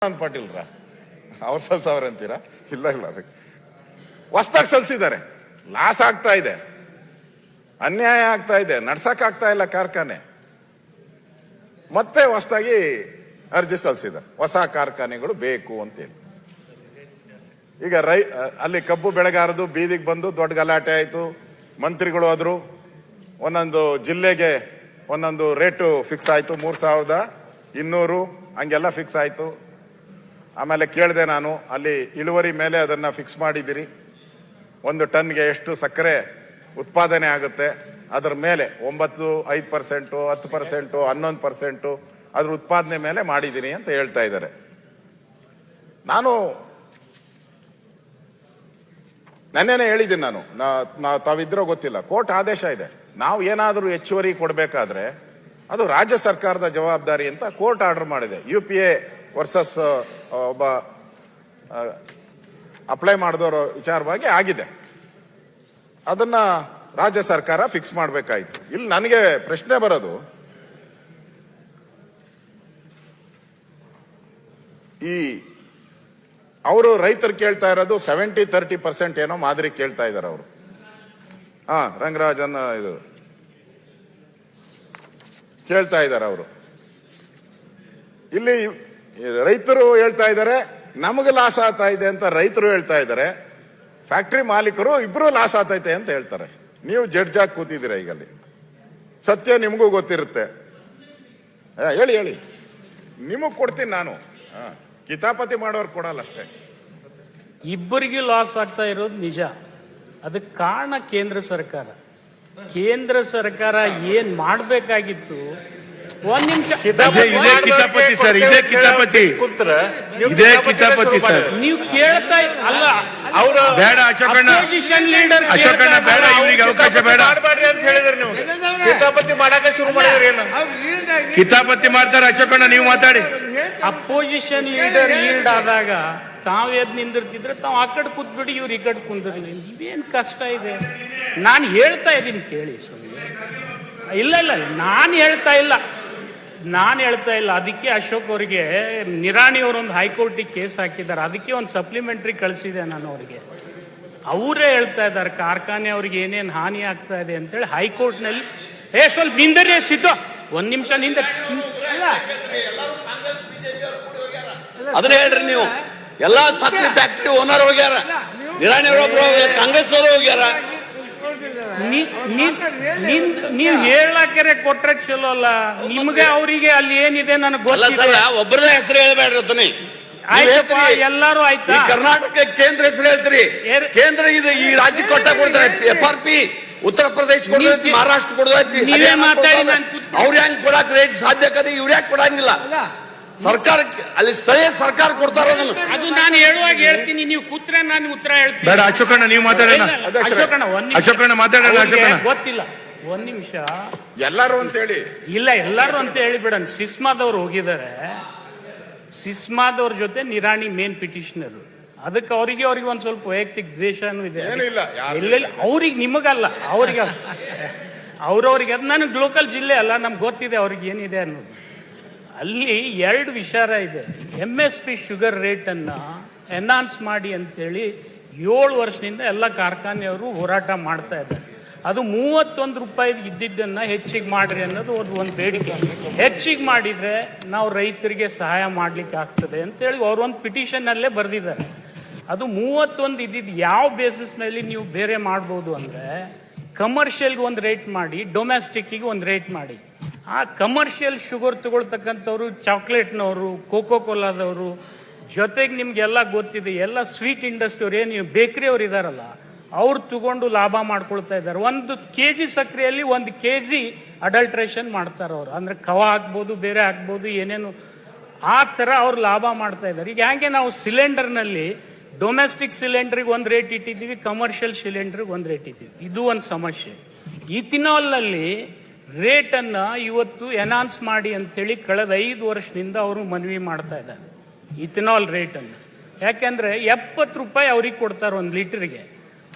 ಪಾಟೀಲ್ರ ಅವ್ರ ಸಲ್ಸವ್ರ ಅಂತೀರಾ? ಇಲ್ಲ ಇಲ್ಲ, ಅದಕ್ಕೆ ಹೊಸ್ದಾಗಿ ಸಲ್ಸಿದ್ದಾರೆ. ಲಾಸ್ ಆಗ್ತಾ ಇದೆ, ಅನ್ಯಾಯ ಆಗ್ತಾ ಇದೆ, ನಡ್ಸಕ್ ಆಗ್ತಾ ಇಲ್ಲ ಕಾರ್ಖಾನೆ. ಮತ್ತೆ ಹೊಸದಾಗಿ ಅರ್ಜಿ ಸಲ್ಲಿಸಿದ್ದಾರೆ, ಹೊಸ ಕಾರ್ಖಾನೆಗಳು ಬೇಕು ಅಂತೇಳಿ. ಈಗ ಅಲ್ಲಿ ಕಬ್ಬು ಬೆಳೆಗಾರದು ಬೀದಿಗೆ ಬಂದು ದೊಡ್ಡ ಗಲಾಟೆ ಆಯ್ತು. ಮಂತ್ರಿಗಳು ಆದ್ರು, ಒಂದೊಂದು ಜಿಲ್ಲೆಗೆ ಒಂದೊಂದು ರೇಟು ಫಿಕ್ಸ್ ಆಯ್ತು, 3200 ಹಂಗೆಲ್ಲ ಫಿಕ್ಸ್ ಆಯ್ತು. ಆಮೇಲೆ ಕೇಳಿದೆ ನಾನು, ಅಲ್ಲಿ ಇಳುವರಿ ಮೇಲೆ ಅದನ್ನ ಫಿಕ್ಸ್ ಮಾಡಿದಿರಿ, 1 ಟನ್ಗೆ ಎಷ್ಟು ಸಕ್ಕರೆ ಉತ್ಪಾದನೆ ಆಗುತ್ತೆ ಅದರ ಮೇಲೆ 5%, 10%, 11% ಅದ್ರ ಉತ್ಪಾದನೆ ಮೇಲೆ ಮಾಡಿದೀನಿ ಅಂತ ಹೇಳ್ತಾ ಇದ್ದಾರೆ. ನಾನು ನೆನ್ನೆನೆ ಹೇಳಿದ್ದೀನಿ, ತಾವಿದ್ರೋ ಗೊತ್ತಿಲ್ಲ, ಕೋರ್ಟ್ ಆದೇಶ ಇದೆ. ನಾವು ಏನಾದರೂ ಹೆಚ್ಚುವರಿ ಕೊಡಬೇಕಾದ್ರೆ ಅದು ರಾಜ್ಯ ಸರ್ಕಾರದ ಜವಾಬ್ದಾರಿ ಅಂತ ಕೋರ್ಟ್ ಆರ್ಡರ್ ಮಾಡಿದೆ. UPA ವರ್ಸಸ್ ಒಬ್ಬ ಅಪ್ಲೈ ಮಾಡಿದವರ ವಿಚಾರವಾಗಿ ಆಗಿದೆ. ಅದನ್ನ ರಾಜ್ಯ ಸರ್ಕಾರ ಫಿಕ್ಸ್ ಮಾಡಬೇಕಾಯ್ತು. ಇಲ್ಲಿ ನನಗೆ ಪ್ರಶ್ನೆ ಬರೋದು, ಈ ಅವರು ರೈತರು ಕೇಳ್ತಾ ಇರೋದು 70-30% ಏನೋ ಮಾದರಿ ಕೇಳ್ತಾ ಇದ್ದಾರೆ ಅವರು. ರಂಗರಾಜನ್ ಇದು ಕೇಳ್ತಾ ಇದ್ದಾರೆ ಅವರು. ಇಲ್ಲಿ ರೈತರು ಹೇಳ್ತಾ ಇದ್ದಾರೆ ನಮಗೆ ಲಾಸ್ ಆಗ್ತಾ ಇದೆ ಅಂತ ರೈತರು ಹೇಳ್ತಾ ಇದ್ದಾರೆ, ಫ್ಯಾಕ್ಟರಿ ಮಾಲೀಕರು ಇಬ್ರು ಲಾಸ್ ಆಗ್ತೈತೆ ಅಂತ ಹೇಳ್ತಾರೆ. ನೀವು ಜಡ್ಜ್ ಆಗಿ ಕೂತಿದ್ದೀರಾ. ಈಗಲ್ಲಿ ಸತ್ಯ ನಿಮಗೂ ಗೊತ್ತಿರುತ್ತೆ. ಹೇಳಿ ಹೇಳಿ, ನಿಮಗ್ ಕೊಡ್ತೀನಿ ನಾನು, ಕಿತಾಪತಿ ಮಾಡೋರು ಕೊಡಲ್ಲ ಅಷ್ಟೇ. ಇಬ್ಬರಿಗೂ ಲಾಸ್ ಆಗ್ತಾ ಇರೋದು ನಿಜ. ಅದಕ್ಕೆ ಕಾರಣ ಕೇಂದ್ರ ಸರ್ಕಾರ. ಕೇಂದ್ರ ಸರ್ಕಾರ ಏನ್ ಮಾಡಬೇಕಾಗಿತ್ತು, ಒಂದ್ ನಿಮಿಷ, ನೀವು ಕೇಳ್ತಾ ಅಲ್ಲ, ಅವರು ಬೇಡ ಅಪೋಸಿಷನ್ ಲೀಡರ್ ಬೇಡ, ಇವರಿಗೆ ಅವಕಾಶ ಬೇಡ ಅಂತ ಹೇಳಿದ್ರೆ ನೀವು ಕಿತಾಪತಿ ಮಾಡಕ್ಕೆ ಶುರು ಮಾಡಿದ್ರಿ. ಕಿತಾಪತಿ ಮಾಡ್ತಾರೆ ಅಶೋಕಣ್ಣ, ನೀವು ಮಾತಾಡಿ. ಅಪೋಸಿಷನ್ ಲೀಡರ್ ಲೀಡ್ ಆದಾಗ ತಾವ್ ಎದ್ ನಿಂದಿರ್ತಿದ್ರೆ ತಾವ್ ಆ ಕಡೆ ಕೂತ್ಬಿಡಿ, ಇವ್ರು ಈ ಕಡೆ ಕುಂದಿರ್ಲಿ. ಇವೇನ್ ಕಷ್ಟ ಇದೆ? ನಾನು ಹೇಳ್ತಾ ಇದ್ದೀನಿ ಕೇಳಿ ಸುಮ್ಮನೆ. ಇಲ್ಲ ಇಲ್ಲ, ನಾನು ಹೇಳ್ತಾ ಇಲ್ಲ. ಅದಕ್ಕೆ ಅಶೋಕ್ ಅವರಿಗೆ ನಿರಾಣಿ ಅವರೊಂದು ಹೈಕೋರ್ಟಿಗೆ ಕೇಸ್ ಹಾಕಿದ್ದಾರೆ. ಅದಕ್ಕೆ ಒಂದು ಸಪ್ಲಿಮೆಂಟ್ರಿ ಕಳಿಸಿದೆ ನಾನು ಅವರಿಗೆ. ಅವರೇ ಹೇಳ್ತಾ ಇದ್ದಾರೆ ಕಾರ್ಖಾನೆ ಅವ್ರಿಗೆ ಏನೇನು ಹಾನಿ ಆಗ್ತಾ ಇದೆ ಅಂತೇಳಿ ಹೈಕೋರ್ಟ್ನಲ್ಲಿ. ಸ್ವಲ್ಪ ನಿಂದರಿ ಸಿದ್ದು, ಒಂದ್ ನಿಮಿಷ ನಿಂದ. ಅದನ್ನ ಹೇಳ್ರಿ ನೀವು. ಎಲ್ಲಾ ಸಕ್ರಿ ಫ್ಯಾಕ್ಟರಿ ಓನರ್ ಹೋಗ್ಯಾರ, ನಿರಾಣಿ ಅವರೊಬ್ರು ಕಾಂಗ್ರೆಸ್ ಅವರು ಹೋಗ್ಯಾರ. ನೀವ್ ಹೇಳಕ್ಕೆ ಕೊಟ್ರೆ ಚಲೋ ಅಲ್ಲ. ನಿಮ್ಗೆ ಅವರಿಗೆ ಅಲ್ಲಿ ಏನಿದೆ ನನಗೆ ಗೊತ್ತಿಲ್ಲ. ಒಬ್ಬರದ ಹೆಸರು ಹೇಳ್ಬೇಡ್ರಿ. ಆಯ್ತಪ್ಪ, ಎಲ್ಲಾರು ಆಯ್ತಾ? ಕರ್ನಾಟಕ ಕೇಂದ್ರ ಹೆಸರು ಹೇಳ್ತೀರಿ. ಕೇಂದ್ರ ಇದು ಈ ರಾಜ್ಯ ಕೊಟ್ಟ ಕೊಡ್ತಾರೆ. FRP ಉತ್ತರ ಪ್ರದೇಶ ಕೊಡೋದೈತಿ, ಮಹಾರಾಷ್ಟ್ರ ಕೊಡೋದೈತಿ. ನೀವೇ ಮಾತಾಡಿ. ಅವ್ರು ಹೆಂಗ್ ಕೊಡಕ್ ರೇಟ್ ಸಾಧ್ಯ ಕದೆ, ಇವ್ರು ಯಾಕೆ ಕೊಡಂಗಿಲ್ಲ? ಸರ್ಕಾರಕ್ಕೆ ಅಲ್ಲಿ ಸ್ಥಳೀಯ ಸರ್ಕಾರ ಕೊಡ್ತಾರ. ಅದು ನಾನು ಹೇಳುವಾಗ ಹೇಳ್ತೀನಿ, ನೀವು ಕೂತ್ರೆ ನಾನು ಉತ್ತರ ಹೇಳ್ತೀನಿ. ಬೇಡ ಅಶೋಕಣ್ಣ, ನೀವು ಮಾತಾಡೋಣ. ಅಶೋಕಣ್ಣ ಮಾತಾಡೋಣ. ಗೊತ್ತಿಲ್ಲ, ಒಂದ್ ನಿಮಿಷ. ಎಲ್ಲರೂ ಅಂತ ಹೇಳಿ ಇಲ್ಲ, ಎಲ್ಲರೂ ಅಂತ ಹೇಳಿ ಬಿಡೋಣ. ಸಿಸ್ಮಾದವ್ರು ಹೋಗಿದ್ದಾರೆ. ಸಿಸ್ಮಾದವ್ರ ಜೊತೆ ನಿರಾಣಿ ಮೇನ್ ಪಿಟಿಷನರ್. ಅದಕ್ಕೆ ಅವರಿಗೆ ಒಂದ್ ಸ್ವಲ್ಪ ವೈಯಕ್ತಿಕ ದ್ವೇಷನೂ ಇದೆ. ಇಲ್ಲ, ಅವ್ರಿಗೆ ನಿಮಗಲ್ಲ, ಅವ್ರವ್ರಿಗೆ. ಅದು ನನಗೆ ಲೋಕಲ್ ಜಿಲ್ಲೆ ಅಲ್ಲ, ನಮ್ಗೆ ಗೊತ್ತಿದೆ ಅವ್ರಿಗೆ ಏನಿದೆ ಅನ್ನೋದು. ಅಲ್ಲಿ 2 ವಿಚಾರ ಇದೆ. MSP ಶುಗರ್ ರೇಟ್ ಅನ್ನ ಎನ್ಹಾನ್ಸ್ ಮಾಡಿ ಅಂತೇಳಿ 7 ವರ್ಷದಿಂದ ಎಲ್ಲ ಕಾರ್ಖಾನೆಯವರು ಹೋರಾಟ ಮಾಡ್ತಾ ಇದ್ದಾರೆ. ಅದು 31 ರೂಪಾಯಿ ಇದ್ದಿದ್ದನ್ನ ಹೆಚ್ಚಿಗೆ ಮಾಡ್ರಿ ಅನ್ನೋದು ಒಂದು ಬೇಡಿಕೆ. ಹೆಚ್ಚಿಗೆ ಮಾಡಿದ್ರೆ ನಾವು ರೈತರಿಗೆ ಸಹಾಯ ಮಾಡ್ಲಿಕ್ಕೆ ಆಗ್ತದೆ ಅಂತೇಳಿ ಅವ್ರೊಂದು ಪಿಟಿಷನ್ ಅಲ್ಲೇ ಬರೆದಿದ್ದಾರೆ. ಅದು 31 ಇದ್ದಿದ್ದು ಯಾವ ಬೇಸಿಸ್ ಮೇಲೆ ನೀವು ಬೇರೆ ಮಾಡ್ಬೋದು ಅಂದ್ರೆ, ಕಮರ್ಷಿಯಲ್ಗೆ ಒಂದು ರೇಟ್ ಮಾಡಿ, ಡೊಮೆಸ್ಟಿಕ್ಗೆ ಒಂದು ರೇಟ್ ಮಾಡಿ. ಆ ಕಮರ್ಷಿಯಲ್ ಶುಗರ್ ತಗೊಳ್ತಕ್ಕಂಥವ್ರು, ಚಾಕ್ಲೇಟ್ನವರು, ಕೋಕೋ ಕೋಲಾದವರು, ಜೊತೆಗೆ ನಿಮ್ಗೆಲ್ಲ ಗೊತ್ತಿದೆ, ಎಲ್ಲ ಸ್ವೀಟ್ ಇಂಡಸ್ಟ್ರಿ ಅವ್ರು, ಏನು ಬೇಕರಿ ಅವ್ರು ಇದಾರಲ್ಲ, ಅವ್ರು ತಗೊಂಡು ಲಾಭ ಮಾಡ್ಕೊಳ್ತಾ ಇದ್ದಾರೆ. 1 kg ಸಕ್ಕರೆಯಲ್ಲಿ 1 kg ಅಡಲ್ಟ್ರೇಷನ್ ಮಾಡ್ತಾರೆ ಅವ್ರು. ಅಂದ್ರೆ ಕವ ಹಾಕ್ಬೋದು, ಬೇರೆ ಹಾಕ್ಬೋದು, ಏನೇನು ಆ ತರ ಅವ್ರು ಲಾಭ ಮಾಡ್ತಾ ಇದ್ದಾರೆ. ಈಗ ಹಂಗೆ ನಾವು ಸಿಲಿಂಡರ್ನಲ್ಲಿ ಡೊಮೆಸ್ಟಿಕ್ ಸಿಲಿಂಡರ್ಗೆ ಒಂದು ರೇಟ್ ಇಟ್ಟಿದ್ದೀವಿ, ಕಮರ್ಷಿಯಲ್ ಸಿಲಿಂಡರ್ಗೆ ಒಂದು ರೇಟ್ ಇಟ್ಟಿದ್ದೀವಿ. ಇದು ಒಂದು ಸಮಸ್ಯೆ. ಇಥಿನಾಲ್ ನಲ್ಲಿ ರೇಟ್ ಅನ್ನ ಇವತ್ತು ಎನ್ಹಾನ್ಸ್ ಮಾಡಿ ಅಂತ ಹೇಳಿ ಕಳೆದ 5 ವರ್ಷದಿಂದ ಅವರು ಮನವಿ ಮಾಡ್ತಾ ಇದ್ದಾರೆ, ಇಥಿನಾಲ್ ರೇಟ್ ಅನ್ನು. ಯಾಕೆಂದ್ರೆ 70 ರೂಪಾಯಿ ಅವ್ರಿಗೆ ಕೊಡ್ತಾರೆ 1 ಲೀಟರ್ಗೆ.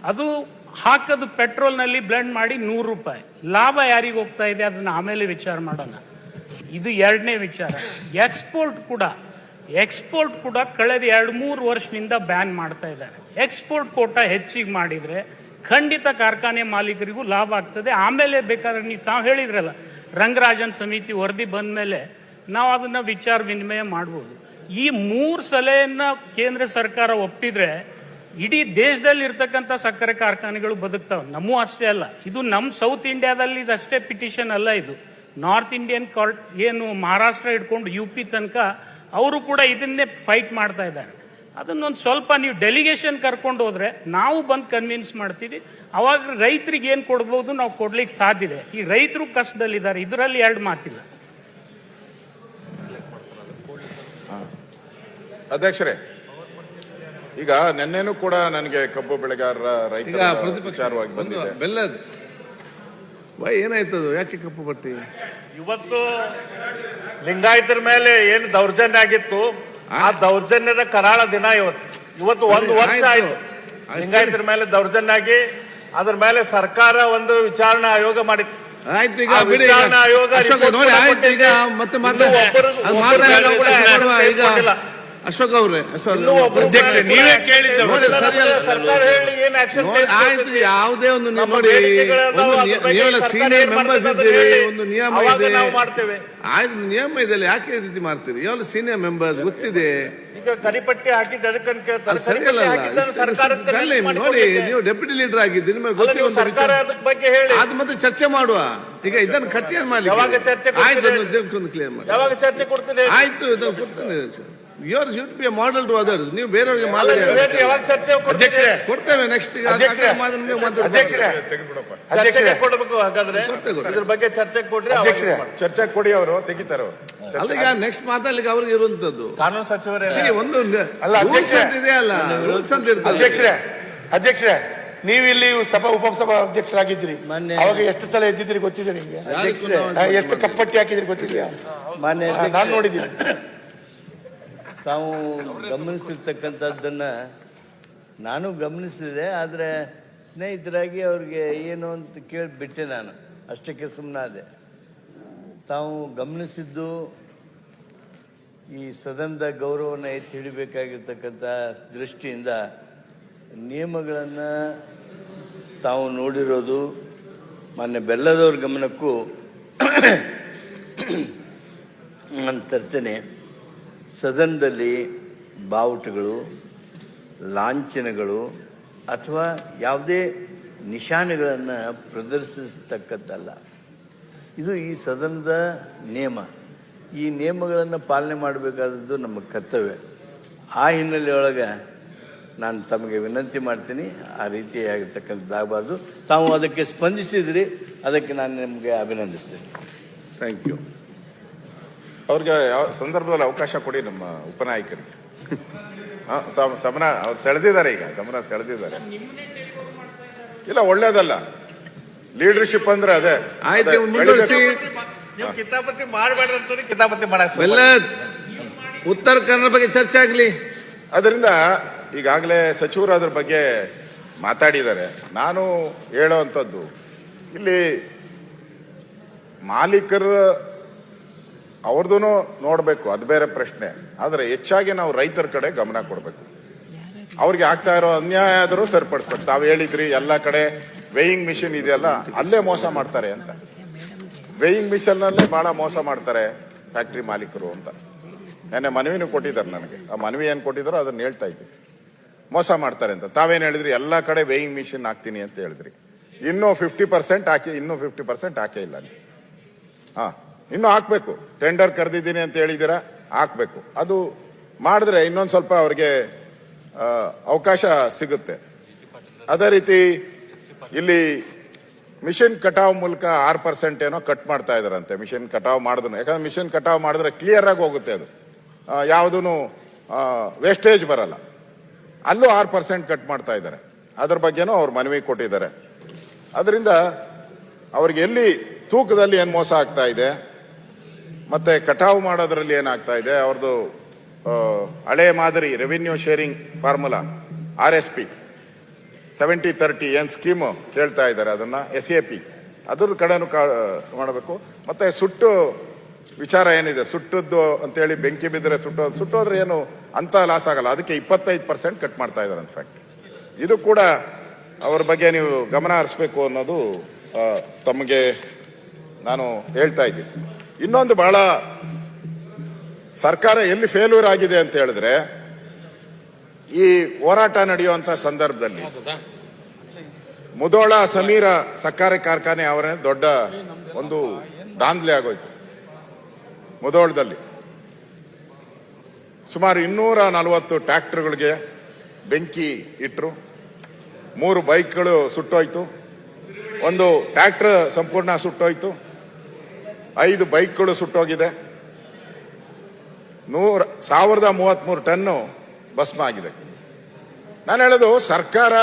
ಅದು ಹಾಕೋದು ಪೆಟ್ರೋಲ್ ನಲ್ಲಿ ಬ್ಲೆಂಡ್ ಮಾಡಿ 100 ರೂಪಾಯಿ. ಲಾಭ ಯಾರಿಗೆ ಹೋಗ್ತಾ ಇದೆ ಅದನ್ನ ಆಮೇಲೆ ವಿಚಾರ ಮಾಡೋಣ. ಇದು ಎರಡನೇ ವಿಚಾರ. ಎಕ್ಸ್ಪೋರ್ಟ್ ಕೂಡ ಎಕ್ಸ್ಪೋರ್ಟ್ ಕೂಡ ಕಳೆದ 2-3 ವರ್ಷದಿಂದ ಬ್ಯಾನ್ ಮಾಡ್ತಾ ಇದ್ದಾರೆ. ಎಕ್ಸ್ಪೋರ್ಟ್ ಕೋಟಾ ಹೆಚ್ಚಿಗೆ ಮಾಡಿದ್ರೆ ಖಂಡಿತ ಕಾರ್ಖಾನೆ ಮಾಲೀಕರಿಗೂ ಲಾಭ ಆಗ್ತದೆ. ಆಮೇಲೆ ಬೇಕಾದ್ರೆ ನೀವು ತಾವು ಹೇಳಿದ್ರಲ್ಲ, ರಂಗರಾಜನ್ ಸಮಿತಿ ವರದಿ ಬಂದ ಮೇಲೆ ನಾವು ಅದನ್ನ ವಿಚಾರ ವಿನಿಮಯ ಮಾಡ್ಬೋದು. ಈ 3 ಸಲಹೆಯನ್ನ ಕೇಂದ್ರ ಸರ್ಕಾರ ಒಪ್ಪಿದ್ರೆ ಇಡೀ ದೇಶದಲ್ಲಿ ಇರ್ತಕ್ಕಂಥ ಸಕ್ಕರೆ ಕಾರ್ಖಾನೆಗಳು ಬದುಕ್ತಾವೆ. ನಮ್ಮೂ ಅಷ್ಟೇ ಅಲ್ಲ, ಇದು ನಮ್ಮ ಸೌತ್ ಇಂಡಿಯಾದಲ್ಲಿ ಇದಷ್ಟೇ ಪಿಟಿಷನ್ ಅಲ್ಲ, ಇದು ನಾರ್ತ್ ಇಂಡಿಯನ್ ಕೋರ್ಟ್ ಏನು ಮಹಾರಾಷ್ಟ್ರ ಹಿಡ್ಕೊಂಡು UP ತನಕ ಅವರು ಕೂಡ ಇದನ್ನೇ ಫೈಟ್ ಮಾಡ್ತಾ ಇದ್ದಾರೆ. ಅದನ್ನೊಂದು ಸ್ವಲ್ಪ ನೀವು ಡೆಲಿಗೇಷನ್ ಕರ್ಕೊಂಡು ಹೋದ್ರೆ ನಾವು ಬಂದು ಕನ್ವಿನ್ಸ್ ಮಾಡ್ತೀವಿ. ಅವಾಗ ರೈತರಿಗೆ ಏನು ಕೊಡ್ಬೋದು ನಾವು ಕೊಡ್ಲಿಕ್ಕೆ ಸಾಧ್ಯ ಇದೆ. ಈ ರೈತರು ಕಷ್ಟದಲ್ಲಿದ್ದಾರೆ, ಇದರಲ್ಲಿ 2 ಮಾತಿಲ್ಲ. ಅಧ್ಯಕ್ಷರೇ, ಈಗ ನಿನ್ನೆನೂ ಕೂಡ ನನಗೆ ಕಬ್ಬು ಬೆಳೆಗಾರರ ರೈತರ ವಿಚಾರವಾಗಿ ಬಂದಿದೆ. ಬೆಲ್ಲದ್ ಏನಾಯ್ತದು, ಯಾಕೆ ಕಪ್ಪು ಬಟ್ಟಿ? ಇವತ್ತು ಲಿಂಗಾಯತರ ಮೇಲೆ ಏನು ದೌರ್ಜನ್ಯ ಆಗಿತ್ತು, ಆ ದೌರ್ಜನ್ಯದ ಕರಾಳ ದಿನ ಇವತ್ತು 1 ವರ್ಷ ಆಯ್ತು. ಲಿಂಗಾಯತರ ಮೇಲೆ ದೌರ್ಜನ್ಯ ಆಗಿ ಅದ್ರ ಮೇಲೆ ಸರ್ಕಾರ ಒಂದು ವಿಚಾರಣಾ ಆಯೋಗ ಮಾಡಿತ್ತು. ಆಯ್ತು, ಈಗ ಬಿಡಿ. ನೋಡಿ ಆಯ್ತು, ಈಗ ಮತ್ತೆ ಈಗ ಅಶೋಕ್ ಅವ್ರೆ, ನೀವೇ ಕೇಳಿದ್ದ ಸರ್ಕಾರ ಹೇಳಿ ಏನ್ ಆಕ್ಷನ್ ಆಯ್ತು. ಯಾವುದೇ ಒಂದು ನೋಡಿ, ನೀವೆಲ್ಲ ಸೀನಿಯರ್ ಮೆಂಬರ್ಸ್ ಇದ್ದೀರಿ, ಒಂದು ನಿಯಮ ಇದೆ, ಮಾಡ್ತೇವೆ. ಆಯ್ತು, ನಿಯಮ ಇದೆ, ಯಾಕೆ ಈ ರೀತಿ ಮಾಡ್ತೀರಿ? ಯಾವೆಲ್ಲ ಸೀನಿಯರ್ ಮೆಂಬರ್ಸ್ ಗೊತ್ತಿದೆ. ಈಗ ಕರಿಪಟ್ಟಿ ಹಾಕಿದ್ದು ಅದಕ್ಕಂತ ಕೇಳ್ತಾರೆ. ಸರಿಯಲ್ಲ. ನೋಡಿ, ನೀವು ಡೆಪ್ಯೂಟಿ ಲೀಡರ್ ಆಗಿದ್ದೀರಿ, ನಿಮಗೆ ಗೊತ್ತಿದೆ. ಸರ್ಕಾರ ಅದಕ್ಕೆ ಬಗ್ಗೆ ಹೇಳಿ, ಅದು ಮತ್ತೆ ಚರ್ಚೆ ಮಾಡುವ. ಈಗ ಇದನ್ನು ಕಟ್ಟಿ ಮಾಡಿ ಯಾವಾಗ ಚರ್ಚೆ ಆಯ್ತು, ಕ್ಲಿಯರ್ ಮಾಡಿ. ಯಾವಾಗ ಚರ್ಚೆ ಕೊಡ್ತೀನಿ? ಆಯ್ತು, ಇದನ್ನು ಕೊಡ್ತೇನೆ. Your should be a model to others. ನೀವು ಬೇರೆಯವರಿಗೆ ಮಾದರಿ ಯಾವಾಗ ಚರ್ಚೆ ಕೊಡ್ತೇವೆ. ನೆಕ್ಸ್ಟ್ ಚರ್ಚೆಗೆ ಕೊಡಬೇಕು. ಹಾಗಾದ್ರೆ ಇದ್ರ ಬಗ್ಗೆ ಚರ್ಚೆ ಕೊಡ್ರಿ, ಚರ್ಚೆ ಕೊಡಿ, ಅವರು ತೆಗಿತಾರೆ ಅವರು. ಅಲ್ಲ, ಈಗ ನೆಕ್ಸ್ಟ್ ಮಾತಾಡ್ಲಿಕ್ಕೆ ಅವ್ರಿಗೆ ಇರುವಂತದ್ದು ಕಾನೂನು ಸಚಿವರೇ ಒಂದು ರೂಲ್ಸ್ ಅಂತ ಇದೆ ಅಲ್ಲ, ರೂಲ್ಸ್ ಅಂತ ಇರ್ತದೆ. ಅಧ್ಯಕ್ಷರೇ, ನೀವು ಇಲ್ಲಿ ಉಪಸಭಾ ಅಧ್ಯಕ್ಷರಾಗಿದ್ರಿ, ಅವಾಗ ಎಷ್ಟು ಸಲ ಎದ್ದಿದ್ರಿ ಗೊತ್ತಿದೆ ನಿಮ್ಗೆ? ಎಷ್ಟು ಕಪ್ಪಟ್ಟಿ ಹಾಕಿದ್ರಿ ಗೊತ್ತಿದೆಯಾ? ನಾನು ನೋಡಿದ್ದೀನಿ. ತಾವು ಗಮನಿಸಿರ್ತಕ್ಕಂಥದ್ದನ್ನ ನಾನು ಗಮನಿಸಿದೆ. ಆದರೆ ಸ್ನೇಹಿತರಾಗಿ ಅವ್ರಿಗೆ ಏನು ಅಂತ ಕೇಳಿಬಿಟ್ಟೆ, ನಾನು ಅಷ್ಟಕ್ಕೆ ಸುಮ್ಮನಾದೆ. ತಾವು ಗಮನಿಸಿದ್ದು ಈ ಸದನದ ಗೌರವವನ್ನು ಎತ್ತಿ ಹಿಡಿಬೇಕಾಗಿರ್ತಕ್ಕಂಥ ದೃಷ್ಟಿಯಿಂದ ನಿಯಮಗಳನ್ನು ತಾವು ನೋಡಿರೋದು ಮಾನ್ಯ ಬೆಲ್ಲದವ್ರ ಗಮನಕ್ಕೂ ನಾನು ತರ್ತೇನೆ. ಸದನದಲ್ಲಿ ಬಾವುಟಗಳು, ಲಾಂಛನಗಳು ಅಥವಾ ಯಾವುದೇ ನಿಶಾನೆಗಳನ್ನು ಪ್ರದರ್ಶಿಸತಕ್ಕದ್ದಲ್ಲ. ಇದು ಈ ಸದನದ ನಿಯಮ. ಈ ನಿಯಮಗಳನ್ನು ಪಾಲನೆ ಮಾಡಬೇಕಾದದ್ದು ನಮ್ಮ ಕರ್ತವ್ಯ. ಆ ಹಿನ್ನೆಲೆಯೊಳಗೆ ನಾನು ತಮಗೆ ವಿನಂತಿ ಮಾಡ್ತೀನಿ, ಆ ರೀತಿಯಾಗಿರ್ತಕ್ಕಂಥದ್ದಾಗಬಾರ್ದು. ತಾವು ಅದಕ್ಕೆ ಸ್ಪಂದಿಸಿದ್ರಿ, ಅದಕ್ಕೆ ನಾನು ನಿಮಗೆ ಅಭಿನಂದಿಸ್ತೇನೆ. Thank you. ಅವ್ರಿಗೆ ಯಾವ ಸಂದರ್ಭದಲ್ಲಿ ಅವಕಾಶ ಕೊಡಿ, ನಮ್ಮ ಉಪನಾಯಕರಿಗೆ. ಸಮನ ಅವ್ರು ಸೆಳೆದಿದ್ದಾರೆ, ಈಗ ಗಮನ ಸೆಳೆದಿದ್ದಾರೆ. ಇಲ್ಲ, ಒಳ್ಳೇದಲ್ಲ ಲೀಡರ್ಶಿಪ್ ಅಂದ್ರೆ ಅದೇ. ಆಯ್ತು, ಮುಂದುವರಿಸಿ. ನೀವು ಕಿತಾಪತಿ ಮಾಡಬೇಡ್ರಿ ಅಂತ ಕಿತಾಪತಿ ಮಾಡಕ್ ಉತ್ತರ ಕನ್ನಡ ಬಗ್ಗೆ ಚರ್ಚೆ ಆಗಲಿ. ಅದರಿಂದ ಈಗಾಗಲೇ ಸಚಿವರು ಅದ್ರ ಬಗ್ಗೆ ಮಾತಾಡಿದ್ದಾರೆ. ನಾನು ಹೇಳೋವಂಥದ್ದು, ಇಲ್ಲಿ ಮಾಲೀಕರು ಅವ್ರದ್ದು ನೋಡ್ಬೇಕು, ಅದು ಬೇರೆ ಪ್ರಶ್ನೆ. ಆದ್ರೆ ಹೆಚ್ಚಾಗಿ ನಾವು ರೈತರ ಕಡೆ ಗಮನ ಕೊಡ್ಬೇಕು. ಅವ್ರಿಗೆ ಆಗ್ತಾ ಇರೋ ಅನ್ಯಾಯ ಆದರೂ ಸರಿಪಡಿಸ್ಬೇಕು. ತಾವು ಹೇಳಿದ್ರಿ ಎಲ್ಲ ಕಡೆ ವೇಯಿಂಗ್ ಮಿಷಿನ್ ಇದೆಯಲ್ಲ, ಅಲ್ಲೇ ಮೋಸ ಮಾಡ್ತಾರೆ ಅಂತ. ವೇಯಿಂಗ್ ಮಿಷನ್ ನಲ್ಲೇ ಬಹಳ ಮೋಸ ಮಾಡ್ತಾರೆ ಫ್ಯಾಕ್ಟ್ರಿ ಮಾಲೀಕರು ಅಂತ ನೆನ್ನೆ ಮನವಿನೂ ಕೊಟ್ಟಿದ್ದಾರೆ ನನಗೆ. ಆ ಮನವಿ ಏನ್ ಕೊಟ್ಟಿದ್ದಾರೋ ಅದನ್ನ ಹೇಳ್ತಾ ಇದ್ವಿ, ಮೋಸ ಮಾಡ್ತಾರೆ ಅಂತ. ತಾವೇನ್ ಹೇಳಿದ್ರಿ, ಎಲ್ಲಾ ಕಡೆ ವೇಯಿಂಗ್ ಮಿಷಿನ್ ಹಾಕ್ತೀನಿ ಅಂತ ಹೇಳಿದ್ರಿ. ಇನ್ನೂ 50% ಹಾಕಿ, ಇನ್ನೂ 50% ಹಾಕೇ ಇಲ್ಲ. ಇನ್ನೂ ಹಾಕ್ಬೇಕು. ಟೆಂಡರ್ ಕರೆದಿದ್ದೀನಿ ಅಂತ ಹೇಳಿದ್ದೀರಾ, ಹಾಕ್ಬೇಕು. ಅದು ಮಾಡಿದ್ರೆ ಇನ್ನೊಂದು ಸ್ವಲ್ಪ ಅವ್ರಿಗೆ ಅವಕಾಶ ಸಿಗುತ್ತೆ. ಅದೇ ರೀತಿ ಇಲ್ಲಿ ಮಿಷನ್ ಕಟಾವ್ ಮೂಲಕ 6% ಏನೋ ಕಟ್ ಮಾಡ್ತಾ ಇದಾರಂತೆ. ಮಿಷನ್ ಕಟಾವ್ ಮಾಡಿದ್ರು, ಯಾಕಂದ್ರೆ ಮಿಷನ್ ಕಟಾವ್ ಮಾಡಿದ್ರೆ ಕ್ಲಿಯರ್ ಆಗಿ ಹೋಗುತ್ತೆ, ಅದು ಯಾವುದೂ ವೇಸ್ಟೇಜ್ ಬರಲ್ಲ. ಅಲ್ಲೂ 6% ಕಟ್ ಮಾಡ್ತಾ ಇದ್ದಾರೆ. ಅದ್ರ ಬಗ್ಗೆನೂ ಅವ್ರು ಮನವಿ ಕೊಟ್ಟಿದ್ದಾರೆ. ಅದರಿಂದ ಅವ್ರಿಗೆ ಎಲ್ಲಿ ತೂಕದಲ್ಲಿ ಏನು ಮೋಸ ಆಗ್ತಾ ಇದೆ, ಮತ್ತೆ ಕಟಾವು ಮಾಡೋದ್ರಲ್ಲಿ ಏನಾಗ್ತಾ ಇದೆ, ಅವ್ರದ್ದು ಹಳೆ ಮಾದರಿ ರೆವಿನ್ಯೂ ಶೇರಿಂಗ್ ಫಾರ್ಮುಲಾ RSP 70-30 ಏನ್ ಸ್ಕೀಮು ಕೇಳ್ತಾ ಇದ್ದಾರೆ, ಅದನ್ನ SAP ಅದ್ರ ಕಡೆನೂ ಮಾಡಬೇಕು. ಮತ್ತೆ ಸುಟ್ಟು ವಿಚಾರ ಏನಿದೆ, ಸುಟ್ಟದ್ದು ಅಂತೇಳಿ ಬೆಂಕಿ ಬಿದ್ದರೆ ಸುಟ್ಟೋದ್ರೆ ಏನು ಅಂತ ಲಾಸ್ ಆಗಲ್ಲ, ಅದಕ್ಕೆ 25% ಕಟ್ ಮಾಡ್ತಾ ಇದ್ದಾರೆ ಅಂತ ಫ್ಯಾಕ್ಟ್. ಇದು ಕೂಡ ಅವ್ರ ಬಗ್ಗೆ ನೀವು ಗಮನ ಹರಿಸ್ಬೇಕು ಅನ್ನೋದು ತಮಗೆ ನಾನು ಹೇಳ್ತಾ ಇದ್ದೀನಿ. ಇನ್ನೊಂದು ಬಹಳ ಸರ್ಕಾರ ಎಲ್ಲಿ ಫೇಲ್ಯೂರ್ ಆಗಿದೆ ಅಂತ ಹೇಳಿದ್ರೆ, ಈ ಹೋರಾಟ ನಡೆಯುವಂತ ಸಂದರ್ಭದಲ್ಲಿ ಮುಧೋಳ ಸಮೀರ ಸಕ್ಕರೆ ಕಾರ್ಖಾನೆ ಅವರೇ ದೊಡ್ಡ ಒಂದು ದಾಂಧಲೆ ಆಗೋಯ್ತು. ಮುಧೋಳದಲ್ಲಿ ಸುಮಾರು 240 ಟ್ರ್ಯಾಕ್ಟರ್ಗಳಿಗೆ ಬೆಂಕಿ ಇಟ್ಟರು, 3 ಬೈಕ್ಗಳು ಸುಟ್ಟೋಯ್ತು, ಒಂದು ಟ್ರ್ಯಾಕ್ಟರ್ ಸಂಪೂರ್ಣ ಸುಟ್ಟೋಯ್ತು, 5 ಬೈಕ್ಗಳು ಸುಟ್ಟೋಗಿದೆ, 1033 ಟನ್ನು ಭಸ್ಮ ಆಗಿದೆ. ನಾನು ಹೇಳೋದು ಸರ್ಕಾರ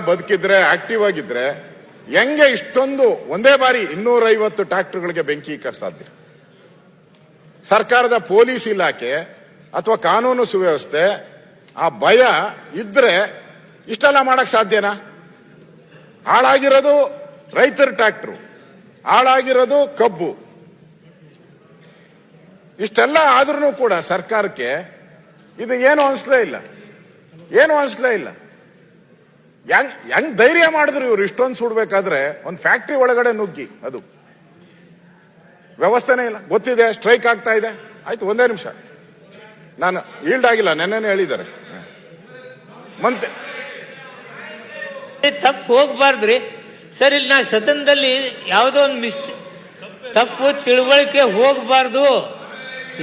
ಬದುಕಿದ್ರೆ ಆಕ್ಟಿವ್ ಆಗಿದ್ರೆ ಹೆಂಗೆ ಇಷ್ಟೊಂದು ಒಂದೇ ಬಾರಿ 250 ಟ್ರ್ಯಾಕ್ಟರ್ಗಳಿಗೆ ಬೆಂಕಿ ಇಕ್ಕ ಸಾಧ್ಯ? ಸರ್ಕಾರದ ಪೊಲೀಸ್ ಇಲಾಖೆ ಅಥವಾ ಕಾನೂನು ಸುವ್ಯವಸ್ಥೆ ಆ ಭಯ ಇದ್ರೆ ಇಷ್ಟೆಲ್ಲ ಮಾಡಕ್ ಸಾಧ್ಯನಾ? ಹಾಳಾಗಿರೋದು ರೈತರ ಟ್ರ್ಯಾಕ್ಟರ್, ಹಾಳಾಗಿರೋದು ಕಬ್ಬು, ಇಷ್ಟೆಲ್ಲ ಆದ್ರೂ ಕೂಡ ಸರ್ಕಾರಕ್ಕೆ ಇದು ಏನು ಅನಿಸ್ಲೇ ಇಲ್ಲ. ಹೆಂಗ್ ಧೈರ್ಯ ಮಾಡಿದ್ರು ಇವ್ರು ಇಷ್ಟೊಂದು ಸುಡ್ಬೇಕಾದ್ರೆ? ಒಂದು ಫ್ಯಾಕ್ಟ್ರಿ ಒಳಗಡೆ ನುಗ್ಗಿ, ಅದು ವ್ಯವಸ್ಥೆನೇ ಇಲ್ಲ. ಗೊತ್ತಿದೆ ಸ್ಟ್ರೈಕ್ ಆಗ್ತಾ ಇದೆ, ಆಯ್ತು ಒಂದೇ ನಿಮಿಷ, ನಾನು ಈಲ್ಡ್ ಆಗಿಲ್ಲ, ನೆನ್ನೆನೇ ಹೇಳಿದ್ದಾರೆ. ತಪ್ಪು ಹೋಗ್ಬಾರ್ದ್ರಿ ಸರ್. ಇಲ್ಲಿ ನಾ ಸದನದಲ್ಲಿ ಯಾವುದೋ ಒಂದು ತಪ್ಪು ತಿಳುವಳಿಕೆ ಹೋಗಬಾರ್ದು.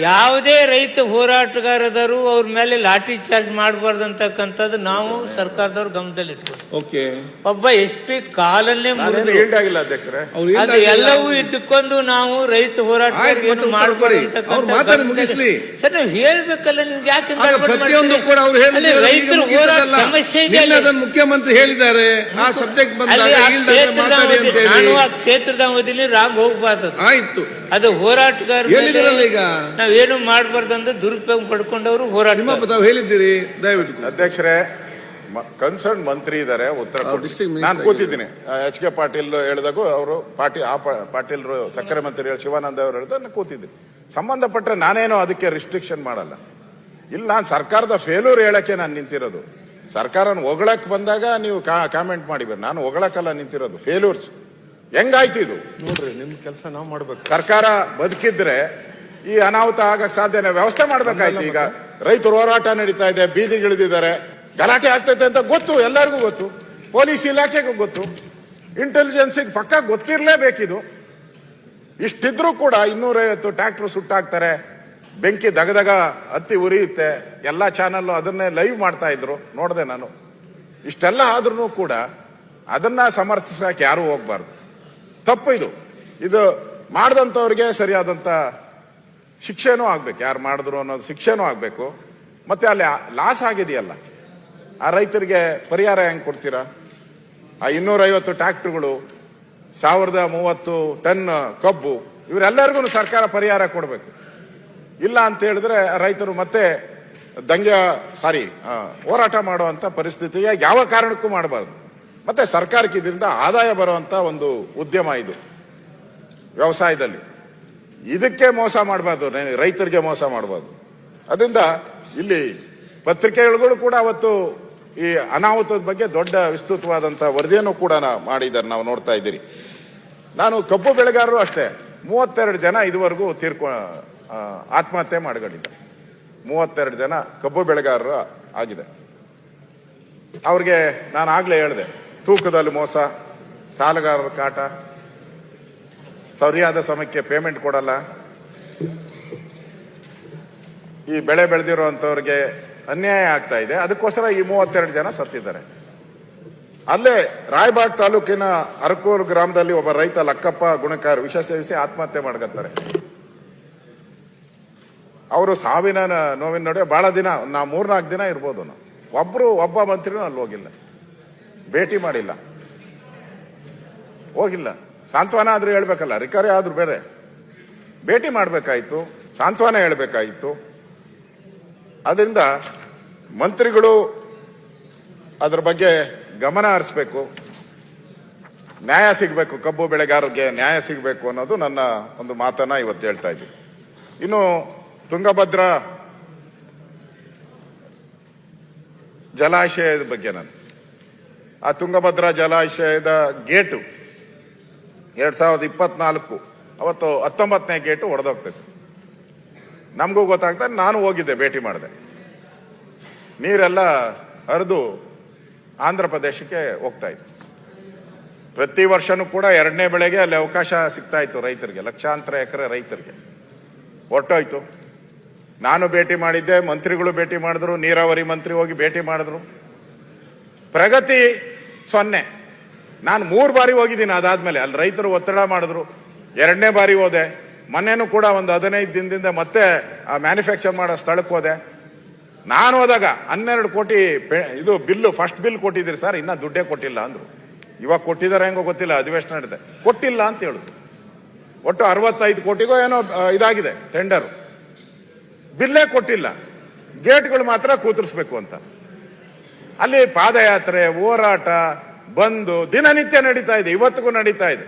ಯಾವುದೇ ರೈತ ಹೋರಾಟಗಾರದರು ಅವ್ರ ಮೇಲೆ ಲಾಠಿ ಚಾರ್ಜ್ ಮಾಡಬಾರ್ದು ಅಂತಕ್ಕಂಥದ್ದು ನಾವು ಸರ್ಕಾರದವ್ರ ಗಮನದಲ್ಲಿ ಇಟ್ಕೊಂಡು, ಓಕೆ, ಒಬ್ಬ SP ಕಾಲನ್ನೇ ಈಲ್ಡ್ ಆಗಿಲ್ಲ ಅಧ್ಯಕ್ಷರೇ, ಅದು ಎಲ್ಲವೂ ಇಟ್ಟುಕೊಂಡು ನಾವು ರೈತ ಹೋರಾಟಗಾರರು ಮಾಡಬಾರ್ದು ಮುಗಿಸ್ಲಿ ಸರ್. ನಾವು ಹೇಳ್ಬೇಕಲ್ಲ, ನಿಮ್ಗೆ ಯಾಕೆ ಪ್ರತಿಯೊಂದು ಕೂಡ ಅವ್ರು ರೈತರ ಹೋರಾಟ ಸಮಸ್ಯೆ ಇದೆ. ಮುಖ್ಯಮಂತ್ರಿ ಹೇಳಿದ್ದಾರೆ ಆ ಸಬ್ಜೆಕ್ಟ್ ನಾನು ಆ ಕ್ಷೇತ್ರದ ಅವಧಿನಿ ರಾಗ್ ಹೋಗ್ಬಾರ್ದು. ಆಯ್ತು, ಅದು ಹೋರಾಟಗಾರ ಈಗ ನಾವೇನು ಮಾಡಬಾರ್ದು ಅಂತ ದುರುಪಯೋಗ ಪಡ್ಕೊಂಡವರು ಹೋರಾಟ ಹೇಳಿದ್ದೀರಿ. ದಯವಿಟ್ಟು ಅಧ್ಯಕ್ಷರೇ, ಕನ್ಸರ್ನ್ ಮಂತ್ರಿ ಇದ್ದಾರೆ ಉತ್ತರ ನಾನು ಕೂತಿದ್ದೀನಿ. HK ಪಾಟೀಲ್ ಹೇಳಿದಾಗೂ ಅವರು ಪಾಟೀಲ್ರು ಸಕ್ಕರೆ ಮಂತ್ರಿ ಶಿವಾನಂದ ಅವರು ಹೇಳಿದ ನಾನು ಕೂತಿದ್ದೀನಿ. ಸಂಬಂಧಪಟ್ಟರೆ ನಾನೇನೋ ಅದಕ್ಕೆ ರಿಸ್ಟ್ರಿಕ್ಷನ್ ಮಾಡಲ್ಲ. ಇಲ್ಲಿ ನಾನು ಸರ್ಕಾರದ ಫೇಲ್ಯೂರ್ ಹೇಳಕ್ಕೆ ನಾನು ನಿಂತಿರೋದು. ಸರ್ಕಾರನ ಹೊಗಳಕ್ ಬಂದಾಗ ನೀವು ಕಾಮೆಂಟ್ ಮಾಡಿಬೇಡಿ, ನಾನು ಹೊಗಳಕ್ಕಲ್ಲ ನಿಂತಿರೋದು. ಫೇಲ್ಯೂರ್ಸ್ ಹೆಂಗಾಯ್ತು ಇದು ನೋಡ್ರಿ, ನಿಮ್ ಕೆಲಸ ನಾವು ಮಾಡ್ಬೇಕು. ಸರ್ಕಾರ ಬದುಕಿದ್ರೆ ಈ ಅನಾಹುತ ಆಗಕ್ ಸಾಧ್ಯನೇ, ವ್ಯವಸ್ಥೆ ಮಾಡ್ಬೇಕಾಯ್ತು. ಈಗ ರೈತರು ಹೋರಾಟ ನಡೀತಾ ಇದೆ, ಬೀದಿಗಿಳಿದಿದ್ದಾರೆ, ಗಲಾಟೆ ಆಗ್ತೈತೆ ಅಂತ ಗೊತ್ತು, ಎಲ್ಲರಿಗೂ ಗೊತ್ತು, ಪೊಲೀಸ್ ಇಲಾಖೆಗೂ ಗೊತ್ತು, ಇಂಟೆಲಿಜೆನ್ಸಿಗೆ ಪಕ್ಕ ಗೊತ್ತಿರ್ಲೇಬೇಕಿದು. ಇಷ್ಟಿದ್ರೂ ಕೂಡ 250 ಟ್ರ್ಯಾಕ್ಟರ್ ಸುಟ್ಟಾಕ್ತಾರೆ, ಬೆಂಕಿ ದಗದಗ ಹತ್ತಿ ಉರಿಯುತ್ತೆ, ಎಲ್ಲಾ ಚಾನಲ್ ಅದನ್ನೇ ಲೈವ್ ಮಾಡ್ತಾ ಇದ್ರು, ನೋಡಿದೆ ನಾನು. ಇಷ್ಟೆಲ್ಲ ಆದ್ರೂ ಕೂಡ ಅದನ್ನ ಸಮರ್ಥಿಸಕ್ಕೆ ಯಾರು ಹೋಗ್ಬಾರ್ದು. ತಪ್ಪು ಇದು ಮಾಡಿದಂಥವ್ರಿಗೆ ಸರಿಯಾದಂತ ಶಿಕ್ಷೆನೂ ಆಗ್ಬೇಕು, ಯಾರು ಮಾಡಿದ್ರು ಅನ್ನೋದು ಶಿಕ್ಷೆನೂ ಆಗ್ಬೇಕು. ಮತ್ತೆ ಅಲ್ಲಿ ಲಾಸ್ ಆಗಿದೆಯಲ್ಲ, ಆ ರೈತರಿಗೆ ಪರಿಹಾರ ಹೆಂಗ್ ಕೊಡ್ತೀರಾ? ಆ 250 ಟ್ರ್ಯಾಕ್ಟರ್ಗಳು, 1030 ಟನ್ ಕಬ್ಬು, ಇವರೆಲ್ಲರಿಗೂ ಸರ್ಕಾರ ಪರಿಹಾರ ಕೊಡಬೇಕು. ಇಲ್ಲ ಅಂತ ಹೇಳಿದ್ರೆ ರೈತರು ಮತ್ತೆ ಹೋರಾಟ ಮಾಡುವಂತ ಪರಿಸ್ಥಿತಿಗೆ ಯಾವ ಕಾರಣಕ್ಕೂ ಮಾಡಬಾರ್ದು. ಮತ್ತೆ ಸರ್ಕಾರಕ್ಕೆ ಇದರಿಂದ ಆದಾಯ ಬರುವಂತ ಒಂದು ಉದ್ಯಮ ಇದು ವ್ಯವಸಾಯದಲ್ಲಿ. ಇದಕ್ಕೆ ಮೋಸ ಮಾಡಬಾರ್ದು, ರೈತರಿಗೆ ಮೋಸ ಮಾಡಬಾರ್ದು. ಅದರಿಂದ ಇಲ್ಲಿ ಪತ್ರಿಕೆಗಳು ಕೂಡ ಅವತ್ತು ಈ ಅನಾಹುತದ ಬಗ್ಗೆ ದೊಡ್ಡ ವಿಸ್ತೃತವಾದಂತ ವರದಿಯನ್ನು ಕೂಡ ಮಾಡಿದ್ದಾರೆ, ನಾವು ನೋಡ್ತಾ ಇದ್ದೀರಿ. ನಾನು ಕಬ್ಬು ಬೆಳೆಗಾರರು ಅಷ್ಟೇ 32 ಜನ ಇದುವರೆಗೂ ಆತ್ಮಹತ್ಯೆ ಮಾಡಿಕೊಂಡಿದ್ದಾರೆ. 32 ಜನ ಕಬ್ಬು ಬೆಳೆಗಾರರು ಆಗಿದೆ. ಅವ್ರಿಗೆ ನಾನು ಆಗ್ಲೇ ಹೇಳಿದೆ, ತೂಕದಲ್ಲಿ ಮೋಸ, ಸಾಲಗಾರರ ಕಾಟ, ಸರಿಯಾದ ಸಮಯಕ್ಕೆ ಪೇಮೆಂಟ್ ಕೊಡಲ್ಲ, ಈ ಬೆಳೆ ಬೆಳೆದಿರುವಂತವ್ರಿಗೆ ಅನ್ಯಾಯ ಆಗ್ತಾ ಇದೆ. ಅದಕ್ಕೋಸ್ಕರ ಈ 32 ಜನ ಸತ್ತಿದ್ದಾರೆ. ಅಲ್ಲೇ ರಾಯಬಾಗ್ ತಾಲೂಕಿನ ಅರಕೂರು ಗ್ರಾಮದಲ್ಲಿ ಒಬ್ಬ ರೈತ ಲಕ್ಕಪ್ಪ ಗುಣಕಾರ ವಿಷ ಸೇವಿಸಿ ಆತ್ಮಹತ್ಯೆ ಮಾಡ್ಕೊತಾರೆ. ಅವರು ಸಾವಿನ ನೋವಿನ ನಡುವೆ ಬಹಳ ದಿನ, 3-4 ದಿನ ಇರ್ಬೋದು, ಒಬ್ಬ ಮಂತ್ರಿನೂ ಅಲ್ಲಿ ಹೋಗಿಲ್ಲ, ಭೇಟಿ ಮಾಡಿಲ್ಲ, ಹೋಗಿಲ್ಲ. ಸಾಂತ್ವನ ಆದ್ರೂ ಹೇಳ್ಬೇಕಲ್ಲ, ರಿಕವರಿ ಆದ್ರೂ ಬೇರೆ ಭೇಟಿ ಮಾಡ್ಬೇಕಾಯ್ತು, ಸಾಂತ್ವನ ಹೇಳ್ಬೇಕಾಯ್ತು. ಅದರಿಂದ ಮಂತ್ರಿಗಳು ಅದ್ರ ಬಗ್ಗೆ ಗಮನ ಹರಿಸ್ಬೇಕು. ನ್ಯಾಯ ಸಿಗಬೇಕು, ಕಬ್ಬು ಬೆಳೆಗಾರರಿಗೆ ನ್ಯಾಯ ಸಿಗಬೇಕು ಅನ್ನೋದು ನನ್ನ ಒಂದು ಮಾತನ್ನ ಇವತ್ತು ಹೇಳ್ತಾ ಇದ್ದೀನಿ. ಇನ್ನು ತುಂಗಭದ್ರಾ ಜಲಾಶಯದ ಬಗ್ಗೆ ಆ ತುಂಗಭದ್ರಾ ಜಲಾಶಯದ ಗೇಟು 2024 ಅವತ್ತು 19ನೇ ಗೇಟು ಒಡೆದೋಗ್ತೈತೆ. ನಮಗೂ ಗೊತ್ತಾಗ್ತದೆ, ನಾನು ಹೋಗಿದ್ದೆ, ಭೇಟಿ ಮಾಡಿದೆ. ನೀರೆಲ್ಲ ಹರಿದು ಆಂಧ್ರ ಪ್ರದೇಶಕ್ಕೆ ಹೋಗ್ತಾ ಇತ್ತು. ಪ್ರತಿ ವರ್ಷನೂ ಕೂಡ 2ನೇ ಬೆಳೆಗೆ ಅಲ್ಲಿ ಅವಕಾಶ ಸಿಗ್ತಾ ಇತ್ತು ರೈತರಿಗೆ, ಲಕ್ಷಾಂತರ ಎಕರೆ ರೈತರಿಗೆ. ಹೊರಟೋಯ್ತು. ನಾನು ಭೇಟಿ ಮಾಡಿದ್ದೆ, ಮಂತ್ರಿಗಳು ಭೇಟಿ ಮಾಡಿದ್ರು, ನೀರಾವರಿ ಮಂತ್ರಿ ಹೋಗಿ ಭೇಟಿ ಮಾಡಿದ್ರು. ಪ್ರಗತಿ 0. ನಾನು 3 ಬಾರಿ ಹೋಗಿದ್ದೀನಿ. ಅದಾದ್ಮೇಲೆ ಅಲ್ಲಿ ರೈತರು ಒತ್ತಡ ಮಾಡಿದ್ರು, 2ನೇ ಬಾರಿ ಹೋದೆ. ಮೊನ್ನೆನೂ ಕೂಡ ಒಂದು 15 ದಿನದಿಂದ ಮತ್ತೆ ಆ ಮ್ಯಾನುಫ್ಯಾಕ್ಚರ್ ಮಾಡೋ ಸ್ಥಳಕ್ಕೆ ಹೋದೆ. ನಾನು ಹೋದಾಗ 12 ಕೋಟಿ ಇದು ಬಿಲ್ಲು, ಫಸ್ಟ್ ಬಿಲ್ ಕೊಟ್ಟಿದ್ದೀರಿ ಸರ್, ಇನ್ನ ದುಡ್ಡೇ ಕೊಟ್ಟಿಲ್ಲ ಅಂದ್ರು. ಇವಾಗ ಕೊಟ್ಟಿದ್ದಾರೆ ಹೆಂಗೋ ಗೊತ್ತಿಲ್ಲ, ಅಧಿವೇಶನ ನಡೆದೆ, ಕೊಟ್ಟಿಲ್ಲ ಅಂತ ಹೇಳಿದ್ರು. ಒಟ್ಟು 65 ಕೋಟಿಗೋ ಏನೋ ಇದಾಗಿದೆ ಟೆಂಡರ್, ಬಿಲ್ಲೇ ಕೊಟ್ಟಿಲ್ಲ. ಗೇಟ್ಗಳು ಮಾತ್ರ ಕೂತರಿಸ್ಬೇಕು ಅಂತ. ಅಲ್ಲಿ ಪಾದಯಾತ್ರೆ, ಹೋರಾಟ, ಬಂದು ದಿನನಿತ್ಯ ನಡೀತಾ ಇದೆ, ಇವತ್ತಿಗೂ ನಡೀತಾ ಇದೆ.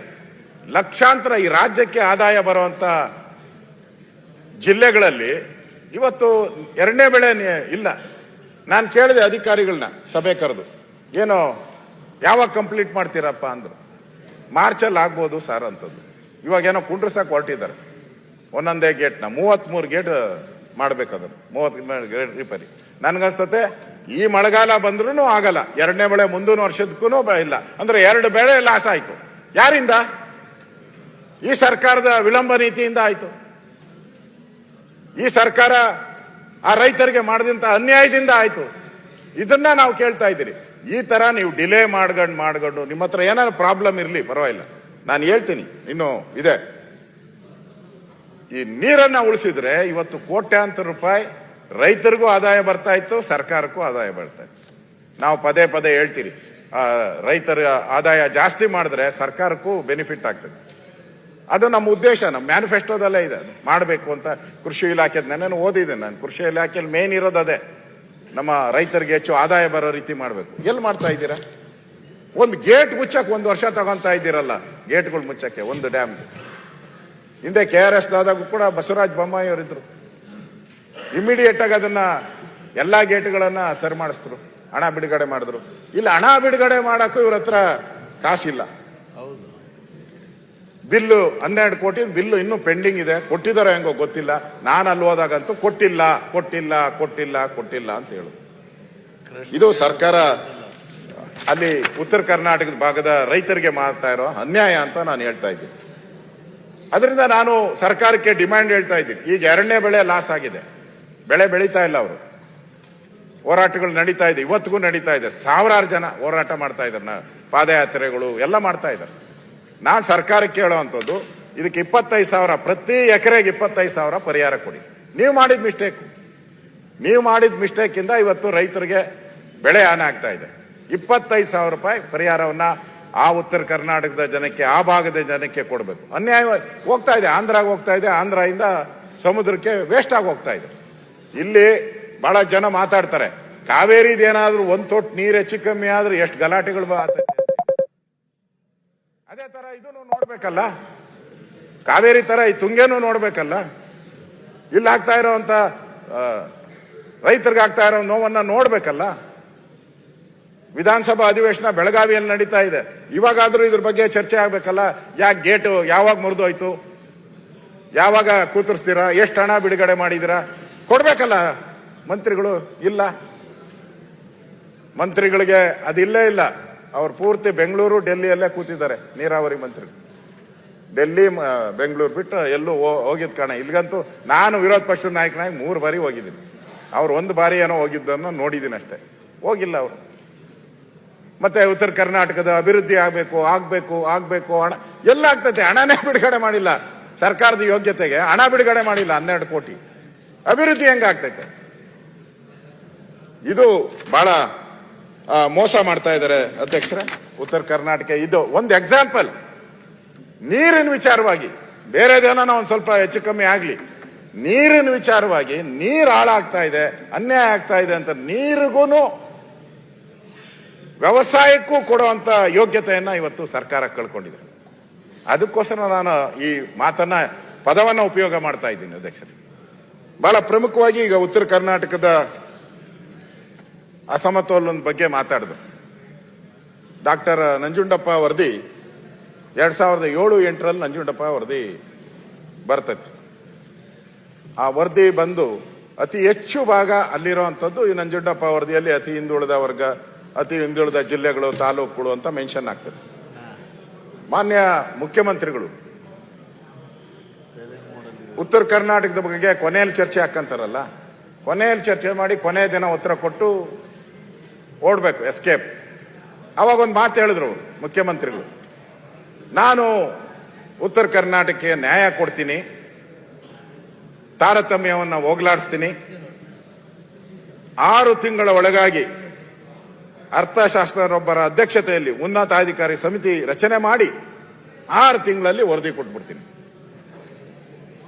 ಲಕ್ಷಾಂತರ ಈ ರಾಜ್ಯಕ್ಕೆ ಆದಾಯ ಬರುವಂತ ಜಿಲ್ಲೆಗಳಲ್ಲಿ ಇವತ್ತು 2ನೇ ಬೆಳೆ ಇಲ್ಲ. ನಾನು ಕೇಳಿದೆ ಅಧಿಕಾರಿಗಳನ್ನ, ಸಭೆ ಕರೆದು, ಏನೋ ಯಾವಾಗ ಕಂಪ್ಲೀಟ್ ಮಾಡ್ತೀರಪ್ಪ ಅಂದ್ರು. ಮಾರ್ಚಲ್ಲಿ ಆಗ್ಬೋದು ಸರ್ ಅಂತದ್ದು. ಇವಾಗ ಏನೋ ಕುಂಡ್ರಸಕ್ಕೆ ಹೊರಟಿದ್ದಾರೆ ಒಂದೊಂದೇ ಗೇಟ್ನ, 33 ಗೇಟ್ ಮಾಡ್ಬೇಕಾದ್ರು, 30 ಗೇಟ್ ರಿಪೇರಿ. ನನ್ಗನ್ಸತ್ತೆ ಈ ಮಳೆಗಾಲ ಬಂದ್ರೂ ಆಗಲ್ಲ, 2ನೇ ಬೆಳೆ ಮುಂದಿನ ವರ್ಷದಕ್ಕೂ ಇಲ್ಲ ಅಂದ್ರೆ 2 ಬೆಳೆ ಲಾಸ್ ಆಯ್ತು. ಯಾರಿಂದ? ಈ ಸರ್ಕಾರದ ವಿಳಂಬ ನೀತಿಯಿಂದ ಆಯ್ತು. ಈ ಸರ್ಕಾರ ಆ ರೈತರಿಗೆ ಮಾಡಿದಂತ ಅನ್ಯಾಯದಿಂದ ಆಯ್ತು. ಇದನ್ನ ನಾವು ಕೇಳ್ತಾ ಇದ್ದೀರಿ. ಈ ತರ ನೀವು ಡಿಲೇ ಮಾಡ್ಕೊಂಡು ನಿಮ್ಮ ಹತ್ರ ಏನಾದ್ರು ಪ್ರಾಬ್ಲಮ್ ಇರ್ಲಿ ಪರವಾಗಿಲ್ಲ, ನಾನು ಹೇಳ್ತೀನಿ, ಇನ್ನು ಇದೆ. ಈ ನೀರನ್ನ ಉಳಿಸಿದ್ರೆ ಇವತ್ತು ಕೋಟ್ಯಾಂತರ ರೂಪಾಯಿ ರೈತರಿಗೂ ಆದಾಯ ಬರ್ತಾ ಇತ್ತು, ಸರ್ಕಾರಕ್ಕೂ ಆದಾಯ ಬರ್ತಾ ಇತ್ತು. ನಾವು ಪದೇ ಪದೇ ಹೇಳ್ತೀರಿ, ರೈತರ ಆದಾಯ ಜಾಸ್ತಿ ಮಾಡಿದ್ರೆ ಸರ್ಕಾರಕ್ಕೂ ಬೆನಿಫಿಟ್ ಆಗ್ತದೆ. ಅದು ನಮ್ಮ ಉದ್ದೇಶ, ನಮ್ಮ ಮ್ಯಾನಿಫೆಸ್ಟೋದಲ್ಲೇ ಇದೆ, ಮಾಡಬೇಕು ಅಂತ. ಕೃಷಿ ಇಲಾಖೆ ನೆನ್ನೆ ಓದಿದ್ದೇನೆ ನಾನು. ಕೃಷಿ ಇಲಾಖೆಯಲ್ಲಿ ಮೇನ್ ಇರೋದು ಅದೇ, ನಮ್ಮ ರೈತರಿಗೆ ಹೆಚ್ಚು ಆದಾಯ ಬರೋ ರೀತಿ ಮಾಡಬೇಕು. ಎಲ್ಲಿ ಮಾಡ್ತಾ ಇದ್ದೀರಾ? ಒಂದು ಗೇಟ್ ಮುಚ್ಚಕ್ಕೆ 1 ವರ್ಷ ತಗೊಂತಾ ಇದ್ದೀರಲ್ಲ, ಗೇಟ್ಗಳು ಮುಚ್ಚಕ್ಕೆ ಒಂದು ಡ್ಯಾಮ್. ಹಿಂದೆ KRS ದಾದಾಗೂ ಕೂಡ ಬಸವರಾಜ ಬೊಮ್ಮಾಯಿ ಅವರಿದ್ರು. ಇಮಿಡಿಯೇಟ್ ಆಗಿ ಅದನ್ನ ಎಲ್ಲಾ ಗೇಟ್ಗಳನ್ನ ಸರಿ ಮಾಡಿಸಿದ್ರು, ಹಣ ಬಿಡುಗಡೆ ಮಾಡಿದ್ರು. ಇಲ್ಲಿ ಹಣ ಬಿಡುಗಡೆ ಮಾಡಕ್ಕೂ ಇವ್ರ ಹತ್ರ ಕಾಸಿಲ್ಲ. ಬಿಲ್ಲು 12 ಕೋಟಿ ಬಿಲ್ಲು ಇನ್ನೂ ಪೆಂಡಿಂಗ್ ಇದೆ. ಕೊಟ್ಟಿದಾರೋ ಹೆಂಗೋ ಗೊತ್ತಿಲ್ಲ. ನಾನು ಅಲ್ಲಿ ಹೋದಾಗಂತೂ ಕೊಟ್ಟಿಲ್ಲ ಅಂತ ಹೇಳುದು. ಇದು ಸರ್ಕಾರ ಅಲ್ಲಿ ಉತ್ತರ ಕರ್ನಾಟಕದ ಭಾಗದ ರೈತರಿಗೆ ಮಾಡ್ತಾ ಇರೋ ಅನ್ಯಾಯ ಅಂತ ನಾನು ಹೇಳ್ತಾ ಇದ್ದೀನಿ. ಅದರಿಂದ ನಾನು ಸರ್ಕಾರಕ್ಕೆ ಡಿಮ್ಯಾಂಡ್ ಹೇಳ್ತಾ ಇದ್ದೀನಿ. ಈಗ 2ನೇ ಬೆಳೆ ಲಾಸ್ ಆಗಿದೆ, ಬೆಳೆ ಬೆಳೀತಾ ಇಲ್ಲ. ಅವರು ಹೋರಾಟಗಳು ನಡೀತಾ ಇದೆ, ಇವತ್ತಿಗೂ ನಡೀತಾ ಇದೆ. ಸಾವಿರಾರು ಜನ ಹೋರಾಟ ಮಾಡ್ತಾ ಇದ್ದಾರೆ, ಪಾದಯಾತ್ರೆಗಳು ಎಲ್ಲ ಮಾಡ್ತಾ ಇದ್ದಾರೆ. ನಾನು ಸರ್ಕಾರಕ್ಕೆ ಹೇಳುವಂಥದ್ದು, ಇದಕ್ಕೆ 25,000 ಪ್ರತಿ ಎಕರೆಗೆ 25,000 ಪರಿಹಾರ ಕೊಡಿ. ನೀವು ಮಾಡಿದ ಮಿಸ್ಟೇಕ್ ಇಂದ ಇವತ್ತು ರೈತರಿಗೆ ಬೆಳೆ ಹಾನಿ ಆಗ್ತಾ ಇದೆ. 25,000 ರೂಪಾಯಿ ಪರಿಹಾರವನ್ನ ಆ ಉತ್ತರ ಕರ್ನಾಟಕದ ಜನಕ್ಕೆ, ಆ ಭಾಗದ ಜನಕ್ಕೆ ಕೊಡಬೇಕು. ಅನ್ಯಾಯ ಹೋಗ್ತಾ ಇದೆ, ಆಂಧ್ರಾಗ ಹೋಗ್ತಾ ಇದೆ, ಆಂಧ್ರದಿಂದ ಸಮುದ್ರಕ್ಕೆ ವೇಸ್ಟ್ ಆಗಿ ಹೋಗ್ತಾ ಇದೆ. ಇಲ್ಲಿ ಬಹಳ ಜನ ಮಾತಾಡ್ತಾರೆ, ಕಾವೇರಿದೇನಾದ್ರೂ 1 ತೊಟ್ಟು ನೀರು ಹೆಚ್ಚು ಕಮ್ಮಿ ಆದ್ರೆ ಎಷ್ಟು ಗಲಾಟೆಗಳು ಆಗ್ತದೆ. ಅದೇ ತರ ಇದನ್ನು ನೋಡ್ಬೇಕಲ್ಲ, ಕಾವೇರಿ ತರ ಈ ತುಂಗೇನು ನೋಡ್ಬೇಕಲ್ಲ. ಇಲ್ಲಿ ಆಗ್ತಾ ಇರೋಂತ ರೈತರಿಗೆ ಆಗ್ತಾ ಇರೋ ನೋವನ್ನ ನೋಡ್ಬೇಕಲ್ಲ. ವಿಧಾನಸಭಾ ಅಧಿವೇಶನ ಬೆಳಗಾವಿಯಲ್ಲಿ ನಡೀತಾ ಇದೆ, ಇವಾಗಾದ್ರೂ ಇದ್ರ ಬಗ್ಗೆ ಚರ್ಚೆ ಆಗ್ಬೇಕಲ್ಲ. ಯಾಕೆ ಗೇಟು ಯಾವಾಗ ಮುರಿದೋಯ್ತು, ಯಾವಾಗ ಕೂತರಿಸ್ತೀರಾ, ಎಷ್ಟು ಹಣ ಬಿಡುಗಡೆ ಮಾಡಿದಿರಾ ಕೊಡ್ಬೇಕಲ್ಲ ಮಂತ್ರಿಗಳು. ಇಲ್ಲ, ಮಂತ್ರಿಗಳಿಗೆ ಅದಿಲ್ಲೇ ಇಲ್ಲ. ಅವ್ರು ಪೂರ್ತಿ ಬೆಂಗಳೂರು ಡೆಲ್ಲಿಯಲ್ಲೇ ಕೂತಿದ್ದಾರೆ ನೀರಾವರಿ ಮಂತ್ರಿ. ಡೆಲ್ಲಿ ಬೆಂಗಳೂರು ಬಿಟ್ಟು ಎಲ್ಲೂ ಹೋಗಿದ್ ಕಾರಣ. ಇಲ್ಲಿಗಂತೂ ನಾನು ವಿರೋಧ ಪಕ್ಷದ ನಾಯಕನಾಗಿ 3 ಬಾರಿ ಹೋಗಿದ್ದೀನಿ. ಅವ್ರು 1 ಬಾರಿ ಏನೋ ಹೋಗಿದ್ದನ್ನು ನೋಡಿದ್ದೀನಿ ಅಷ್ಟೇ, ಹೋಗಿಲ್ಲ ಅವರು. ಮತ್ತೆ ಉತ್ತರ ಕರ್ನಾಟಕದ ಅಭಿವೃದ್ಧಿ ಆಗ್ಬೇಕು ಹಣ ಎಲ್ಲ ಆಗ್ತೈತೆ, ಹಣನೇ ಬಿಡುಗಡೆ ಮಾಡಿಲ್ಲ. ಸರ್ಕಾರದ ಯೋಗ್ಯತೆಗೆ ಹಣ ಬಿಡುಗಡೆ ಮಾಡಿಲ್ಲ. 12 ಕೋಟಿ ಅಭಿವೃದ್ಧಿ ಹೆಂಗಾಗ್ತೈತೆ? ಇದು ಬಹಳ ಮೋಸ ಮಾಡ್ತಾ ಇದ್ದಾರೆ ಅಧ್ಯಕ್ಷರೇ ಉತ್ತರ ಕರ್ನಾಟಕ. ಇದು ಒಂದು ಎಕ್ಸಾಂಪಲ್. ನೀರಿನ ವಿಚಾರವಾಗಿ ಬೇರೆದೇನೋ ಒಂದ್ ಸ್ವಲ್ಪ ಹೆಚ್ಚು ಕಮ್ಮಿ ಆಗ್ಲಿ, ನೀರಿನ ವಿಚಾರವಾಗಿ ನೀರು ಹಾಳಾಗ್ತಾ ಇದೆ, ಅನ್ಯಾಯ ಆಗ್ತಾ ಇದೆ ಅಂತ ನೀರಿಗೂ ವ್ಯವಸಾಯಕ್ಕೂ ಕೊಡುವಂತ ಯೋಗ್ಯತೆಯನ್ನ ಇವತ್ತು ಸರ್ಕಾರ ಕಳ್ಕೊಂಡಿದೆ. ಅದಕ್ಕೋಸ್ಕರ ನಾನು ಈ ಮಾತನ್ನ ಪದವನ್ನ ಉಪಯೋಗ ಮಾಡ್ತಾ ಇದ್ದೀನಿ ಅಧ್ಯಕ್ಷರೇ. ಬಹಳ ಪ್ರಮುಖವಾಗಿ ಈಗ ಉತ್ತರ ಕರ್ನಾಟಕದ ಅಸಮತೋಲನದ ಬಗ್ಗೆ ಮಾತಾಡಿದ್ರು. ಡಾಕ್ಟರ್ ನಂಜುಂಡಪ್ಪ ವರದಿ 2007-8 ನಂಜುಂಡಪ್ಪ ವರದಿ ಬರ್ತೈತಿ. ಆ ವರದಿ ಬಂದು ಅತಿ ಹೆಚ್ಚು ಭಾಗ ಅಲ್ಲಿರುವಂಥದ್ದು ಈ ನಂಜುಂಡಪ್ಪ ವರದಿಯಲ್ಲಿ ಅತಿ ಹಿಂದುಳಿದ ವರ್ಗ, ಅತಿ ಹಿಂದುಳಿದ ಜಿಲ್ಲೆಗಳು, ತಾಲೂಕುಗಳು ಅಂತ ಮೆನ್ಷನ್ ಆಗ್ತದೆ. ಮಾನ್ಯ ಮುಖ್ಯಮಂತ್ರಿಗಳು ಉತ್ತರ ಕರ್ನಾಟಕದ ಬಗ್ಗೆ ಕೊನೆಯಲ್ಲಿ ಚರ್ಚೆ ಹಾಕಂತಾರಲ್ಲ, ಕೊನೆಯಲ್ಲಿ ಚರ್ಚೆ ಮಾಡಿ ಕೊನೆಯ ದಿನ ಉತ್ತರ ಕೊಟ್ಟು ಓಡ್ಬೇಕು, ಎಸ್ಕೇಪ್. ಅವಾಗ ಒಂದು ಮಾತು ಹೇಳಿದ್ರು ಮುಖ್ಯಮಂತ್ರಿಗಳು, ನಾನು ಉತ್ತರ ಕರ್ನಾಟಕಕ್ಕೆ ನ್ಯಾಯ ಕೊಡ್ತೀನಿ, ತಾರತಮ್ಯವನ್ನು ಹೋಗ್ಲಾಡಿಸ್ತೀನಿ, 6 ತಿಂಗಳ ಒಳಗಾಗಿ ಅರ್ಥಶಾಸ್ತ್ರರೊಬ್ಬರ ಅಧ್ಯಕ್ಷತೆಯಲ್ಲಿ ಉನ್ನತಾಧಿಕಾರಿ ಸಮಿತಿ ರಚನೆ ಮಾಡಿ 6 ತಿಂಗಳಲ್ಲಿ ವರದಿ ಕೊಟ್ಬಿಡ್ತೀನಿ.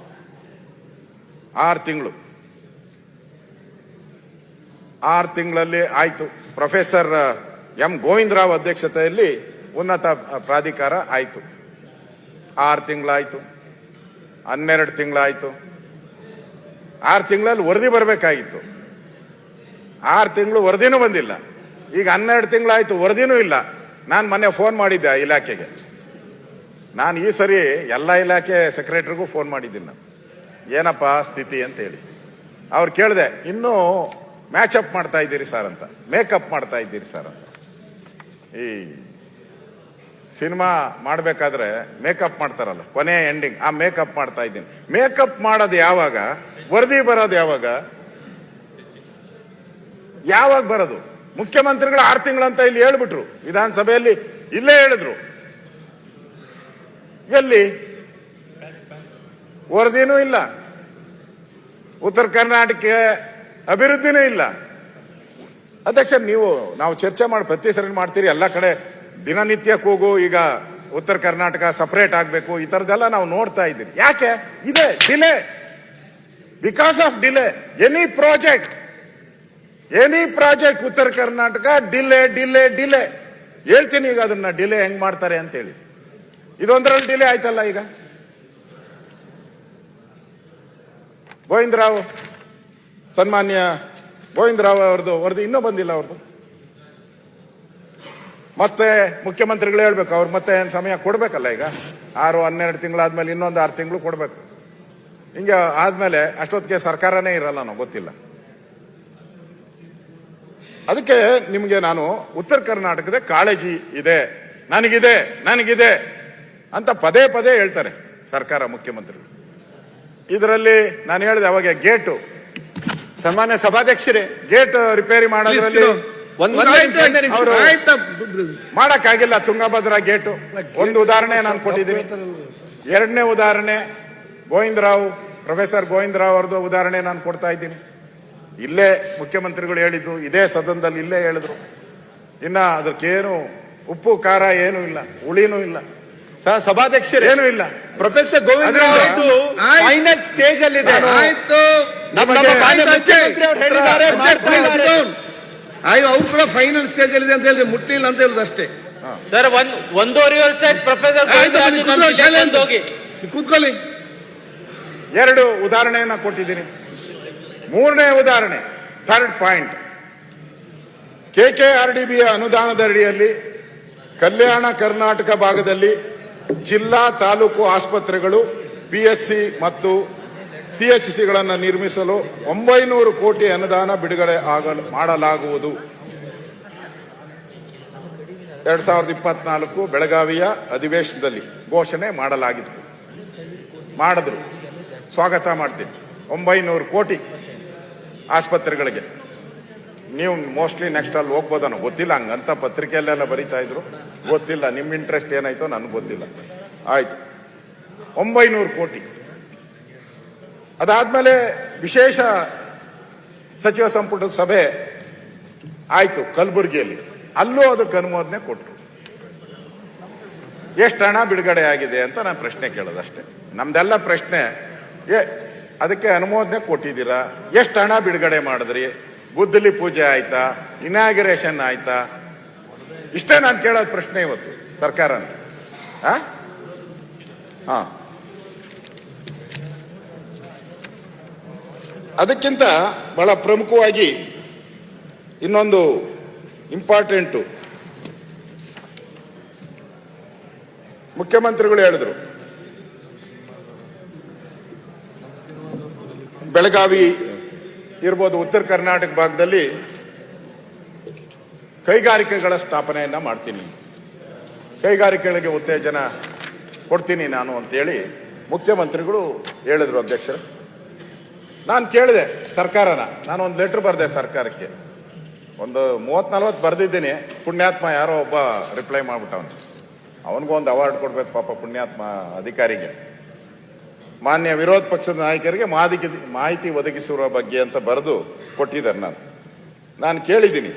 6 ತಿಂಗಳು, 6 ತಿಂಗಳಲ್ಲಿ ಆಯ್ತು. ಪ್ರೊಫೆಸರ್ ಎಂ ಗೋವಿಂದರಾವ್ ಅಧ್ಯಕ್ಷತೆಯಲ್ಲಿ ಉನ್ನತ ಪ್ರಾಧಿಕಾರ ಆಯ್ತು. 6 ತಿಂಗಳಾಯ್ತು, 12 ತಿಂಗಳಾಯ್ತು. 6 ತಿಂಗಳಲ್ಲಿ ವರದಿ ಬರಬೇಕಾಗಿತ್ತು. 6 ತಿಂಗಳು ವರದಿನೂ ಬಂದಿಲ್ಲ. ಈಗ 12 ತಿಂಗಳಾಯ್ತು, ವರದಿನೂ ಇಲ್ಲ. ನಾನು ಮೊನ್ನೆ ಫೋನ್ ಮಾಡಿದ್ದೆ ಆ ಇಲಾಖೆಗೆ. ನಾನು ಈ ಸರಿ ಎಲ್ಲ ಇಲಾಖೆ ಸೆಕ್ರೆಟರಿಗೂ ಫೋನ್ ಮಾಡಿದ್ದೀನಿ. ನಾನು ಏನಪ್ಪ ಸ್ಥಿತಿ ಅಂತ ಹೇಳಿ ಅವ್ರು ಕೇಳಿದೆ. ಇನ್ನೂ ಮ್ಯಾಚ್ ಅಪ್ ಮಾಡ್ತಾ ಇದ್ದೀರಿ ಸರ್ ಅಂತ, ಮೇಕಪ್ ಮಾಡ್ತಾ ಇದ್ದೀರಿ ಸರ್ ಅಂತ. ಈ ಸಿನಿಮಾ ಮಾಡಬೇಕಾದ್ರೆ ಮೇಕಪ್ ಮಾಡ್ತಾರಲ್ಲ, ಕೊನೆ ಎಂಡಿಂಗ್, ಆ ಮೇಕಪ್ ಮಾಡ್ತಾ ಇದ್ದೀನಿ. ಮೇಕಪ್ ಮಾಡೋದು ಯಾವಾಗ, ವರದಿ ಬರೋದು ಯಾವಾಗ? ಯಾವಾಗ ಬರೋದು? ಮುಖ್ಯಮಂತ್ರಿಗಳು 6 ತಿಂಗಳಂತ ಇಲ್ಲಿ ಹೇಳ್ಬಿಟ್ರು, ವಿಧಾನಸಭೆಯಲ್ಲಿ ಇಲ್ಲೇ ಹೇಳಿದ್ರು. ಎಲ್ಲಿ ವರದಿನೂ ಇಲ್ಲ, ಉತ್ತರ ಕರ್ನಾಟಕ ಅಭಿವೃದ್ಧಿನೂ ಇಲ್ಲ. ಅಧ್ಯಕ್ಷ, ನಾವು ಚರ್ಚೆ ಮಾಡಿ ಪ್ರತಿ ಸರಿ ಮಾಡ್ತೀರಿ, ಎಲ್ಲ ಕಡೆ ದಿನನಿತ್ಯ ಕೂಗು, ಈಗ ಉತ್ತರ ಕರ್ನಾಟಕ ಸಪರೇಟ್ ಆಗಬೇಕು, ಈ ತರದೆಲ್ಲ ನಾವು ನೋಡ್ತಾ ಇದ್ದೀವಿ. ಯಾಕೆ ಇದೆ delay? Because of delay. Any project ಉತ್ತರ ಕರ್ನಾಟಕ ಡಿಲೇ ಡಿಲೇ ಡಿಲೇ. ಹೇಳ್ತೀನಿ ಈಗ ಅದನ್ನ ಡಿಲೇ ಹೆಂಗ್ ಮಾಡ್ತಾರೆ ಅಂತ ಹೇಳಿ. ಇದೊಂದರಲ್ಲಿ ಡಿಲೇ ಆಯ್ತಲ್ಲ. ಈಗ ಗೋವಿಂದರಾವ್, ಸನ್ಮಾನ್ಯ ಗೋವಿಂದರಾವ್ ಅವ್ರದ್ದು ವರದಿ ಇನ್ನೂ ಬಂದಿಲ್ಲ. ಅವ್ರದ್ದು ಮತ್ತೆ ಮುಖ್ಯಮಂತ್ರಿಗಳು ಹೇಳ್ಬೇಕು, ಅವ್ರು ಮತ್ತೆ ಸಮಯ ಕೊಡ್ಬೇಕಲ್ಲ. ಈಗ 6-12 ತಿಂಗಳಾದ್ಮೇಲೆ ಇನ್ನೊಂದು 6 ತಿಂಗಳು ಕೊಡ್ಬೇಕು. ಹಿಂಗೆ ಆದ್ಮೇಲೆ ಅಷ್ಟೊತ್ತಿಗೆ ಸರ್ಕಾರನೇ ಇರಲ್ಲ, ನಾವು ಗೊತ್ತಿಲ್ಲ. ಅದಕ್ಕೆ ನಿಮಗೆ ನಾನು ಉತ್ತರ ಕರ್ನಾಟಕದ ಕಾಳಜಿ ಇದೆ, ನನಗಿದೆ ಅಂತ ಪದೇ ಪದೇ ಹೇಳ್ತಾರೆ ಸರ್ಕಾರ, ಮುಖ್ಯಮಂತ್ರಿಗಳು. ಇದರಲ್ಲಿ ನಾನು ಹೇಳಿದೆ ಅವಾಗ ಗೇಟು, ಸನ್ಮಾನ್ಯ ಸಭಾಧ್ಯಕ್ಷರೇ, ಗೇಟ್ ರಿಪೇರಿ ಮಾಡೋದ್ರಲ್ಲಿ ಮಾಡಕ್ಕಾಗಿಲ್ಲ. ತುಂಗಭದ್ರಾ ಗೇಟು ಒಂದು ಉದಾಹರಣೆ ನಾನು ಕೊಟ್ಟಿದ್ದೀನಿ. 2ನೇ ಉದಾಹರಣೆ ಪ್ರೊಫೆಸರ್ ಗೋವಿಂದರಾವ್ ಅವ್ರದ್ದು ಉದಾಹರಣೆ ನಾನು ಕೊಡ್ತಾ ಇದ್ದೀನಿ. ಇಲ್ಲೇ ಮುಖ್ಯಮಂತ್ರಿಗಳು ಹೇಳಿದ್ದು, ಇದೇ ಸದನದಲ್ಲಿ ಇಲ್ಲೇ ಹೇಳಿದ್ರು. ಇನ್ನ ಅದಕ್ಕೇನು ಉಪ್ಪು ಖಾರ ಏನೂ ಇಲ್ಲ, ಹುಳಿನೂ ಇಲ್ಲ. ಸಭಾಧ್ಯಕ್ಷರೇ, ಏನೂ ಇಲ್ಲ. ಪ್ರೊಫೆಸರ್ ಗೋವಿಂದರಾವ್ ಫೈನಲ್ ಸ್ಟೇಜ್ ಅಲ್ಲಿ ಇದೆ. ಅವ್ರು ಕೂಡ ಫೈನಲ್ ಸ್ಟೇಜ್ ಅಲ್ಲಿ ಅಂತ ಹೇಳಿದ್ರೆ ಮುಟ್ಟಿಲ್ಲ ಅಂತ ಹೇಳುದು ಅಷ್ಟೇ. ಸರ್, 1.5 ವರ್ಷ ಪ್ರೊಫೆಸರ್ ಕೂತ್ಕೊಳ್ಳಿ. 2 ಉದಾಹರಣೆಯನ್ನ ಕೊಟ್ಟಿದ್ದೀನಿ. 3ನೇ ಉದಾಹರಣೆ, 3rd ಪಾಯಿಂಟ್, KKRDBಯ ಅನುದಾನದ ಅಡಿಯಲ್ಲಿ ಕಲ್ಯಾಣ ಕರ್ನಾಟಕ ಭಾಗದಲ್ಲಿ ಜಿಲ್ಲಾ ತಾಲೂಕು ಆಸ್ಪತ್ರೆಗಳು, PHC ಮತ್ತು CHCಗಳನ್ನು ನಿರ್ಮಿಸಲು 900 ಕೋಟಿ ಅನುದಾನ ಬಿಡುಗಡೆ ಮಾಡಲಾಗುವುದು. 2024 ಬೆಳಗಾವಿಯ ಅಧಿವೇಶನದಲ್ಲಿ ಘೋಷಣೆ ಮಾಡಲಾಗಿತ್ತು. ಮಾಡಿದ್ರು, ಸ್ವಾಗತ ಮಾಡ್ತೀನಿ. 900 ಕೋಟಿ ಆಸ್ಪತ್ರೆಗಳಿಗೆ. ನೀವು ಮೋಸ್ಟ್ಲಿ ನೆಕ್ಸ್ಟ್ ಅಲ್ಲಿ ಹೋಗ್ಬೋದನ್ನೋ ಗೊತ್ತಿಲ್ಲ, ಹಂಗಂತ ಪತ್ರಿಕೆಯಲ್ಲೆಲ್ಲ ಬರೀತಾ ಇದ್ರು, ಗೊತ್ತಿಲ್ಲ ನಿಮ್ಮ ಇಂಟ್ರೆಸ್ಟ್ ಏನಾಯ್ತೋ ನನಗೆ ಗೊತ್ತಿಲ್ಲ. ಆಯ್ತು, 900 ಕೋಟಿ. ಅದಾದ್ಮೇಲೆ ವಿಶೇಷ ಸಚಿವ ಸಂಪುಟದ ಸಭೆ ಆಯ್ತು ಕಲಬುರಗಿಯಲ್ಲಿ, ಅಲ್ಲೂ ಅದಕ್ಕೆ ಅನುಮೋದನೆ ಕೊಟ್ಟರು. ಎಷ್ಟು ಹಣ ಬಿಡುಗಡೆ ಆಗಿದೆ ಅಂತ ನಾನು ಪ್ರಶ್ನೆ ಕೇಳೋದಷ್ಟೇ. ನಮ್ದೆಲ್ಲ ಪ್ರಶ್ನೆ, ಅದಕ್ಕೆ ಅನುಮೋದನೆ ಕೊಟ್ಟಿದ್ದೀರಾ, ಎಷ್ಟು ಹಣ ಬಿಡುಗಡೆ ಮಾಡಿದ್ರಿ, ಗುದ್ದಲಿ ಪೂಜೆ ಆಯ್ತಾ, ಇನಾಗ್ರೇಷನ್ ಆಯ್ತಾ, ಇಷ್ಟೇ ನಾನು ಕೇಳೋದು ಪ್ರಶ್ನೆ ಇವತ್ತು ಸರ್ಕಾರ. ಅದಕ್ಕಿಂತ ಬಹಳ ಪ್ರಮುಖವಾಗಿ ಇನ್ನೊಂದು ಇಂಪಾರ್ಟೆಂಟು, ಮುಖ್ಯಮಂತ್ರಿಗಳು ಹೇಳಿದ್ರು ಬೆಳಗಾವಿ ಇರ್ಬೋದು, ಉತ್ತರ ಕರ್ನಾಟಕ ಭಾಗದಲ್ಲಿ ಕೈಗಾರಿಕೆಗಳ ಸ್ಥಾಪನೆಯನ್ನ ಮಾಡ್ತೀನಿ, ಕೈಗಾರಿಕೆಗಳಿಗೆ ಉತ್ತೇಜನ ಕೊಡ್ತೀನಿ ನಾನು ಅಂತೇಳಿ ಮುಖ್ಯಮಂತ್ರಿಗಳು ಹೇಳಿದ್ರು ಅಧ್ಯಕ್ಷರು. ನಾನು ಕೇಳಿದೆ ಸರ್ಕಾರನ, ನಾನು ಒಂದು ಲೆಟರ್ ಬರೆದೆ ಸರ್ಕಾರಕ್ಕೆ, ಒಂದು 30-40 ಬರೆದಿದ್ದೀನಿ. ಪುಣ್ಯಾತ್ಮ ಯಾರೋ ಒಬ್ಬ ರಿಪ್ಲೈ ಮಾಡ್ಬಿಟ್ಟವನು, ಅವನಿಗೂ ಒಂದು ಅವಾರ್ಡ್ ಕೊಡ್ಬೇಕು ಪಾಪ ಪುಣ್ಯಾತ್ಮ ಅಧಿಕಾರಿಗೆ. ಮಾನ್ಯ ವಿರೋಧ ಪಕ್ಷದ ನಾಯಕರಿಗೆ ಮಾಹಿತಿ ಒದಗಿಸಿರುವ ಬಗ್ಗೆ ಅಂತ ಬರೆದು ಕೊಟ್ಟಿದ್ದಾರೆ. ನಾನು ಕೇಳಿದ್ದೀನಿ,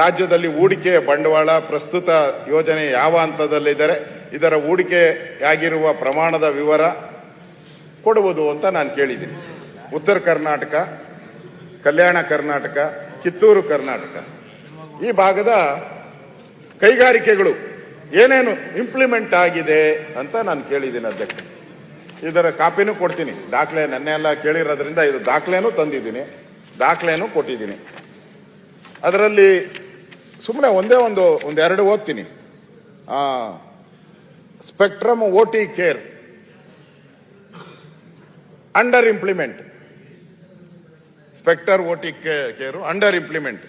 ರಾಜ್ಯದಲ್ಲಿ ಹೂಡಿಕೆ ಬಂಡವಾಳ ಪ್ರಸ್ತುತ ಯೋಜನೆ ಯಾವ ಹಂತದಲ್ಲಿದ್ದಾರೆ, ಇದರ ಹೂಡಿಕೆಯಾಗಿರುವ ಪ್ರಮಾಣದ ವಿವರ ಕೊಡುವುದು ಅಂತ ನಾನು ಕೇಳಿದ್ದೀನಿ. ಉತ್ತರ ಕರ್ನಾಟಕ, ಕಲ್ಯಾಣ ಕರ್ನಾಟಕ, ಕಿತ್ತೂರು ಕರ್ನಾಟಕ ಈ ಭಾಗದ ಕೈಗಾರಿಕೆಗಳು ಏನೇನು ಇಂಪ್ಲಿಮೆಂಟ್ ಆಗಿದೆ ಅಂತ ನಾನು ಕೇಳಿದ್ದೀನಿ ಅಧ್ಯಕ್ಷ. ಇದರ ಕಾಪಿನೂ ಕೊಡ್ತೀನಿ, ದಾಖಲೆ ನೆನ್ನೆ ಎಲ್ಲ ಕೇಳಿರೋದ್ರಿಂದ ಇದು ದಾಖಲೆನೂ ತಂದಿದ್ದೀನಿ, ದಾಖಲೆನೂ ಕೊಟ್ಟಿದ್ದೀನಿ. ಅದರಲ್ಲಿ ಸುಮ್ಮನೆ ಒಂದೆರಡು ಓದ್ತೀನಿ. Spectrum OT care under implement, spectre OT care under implement.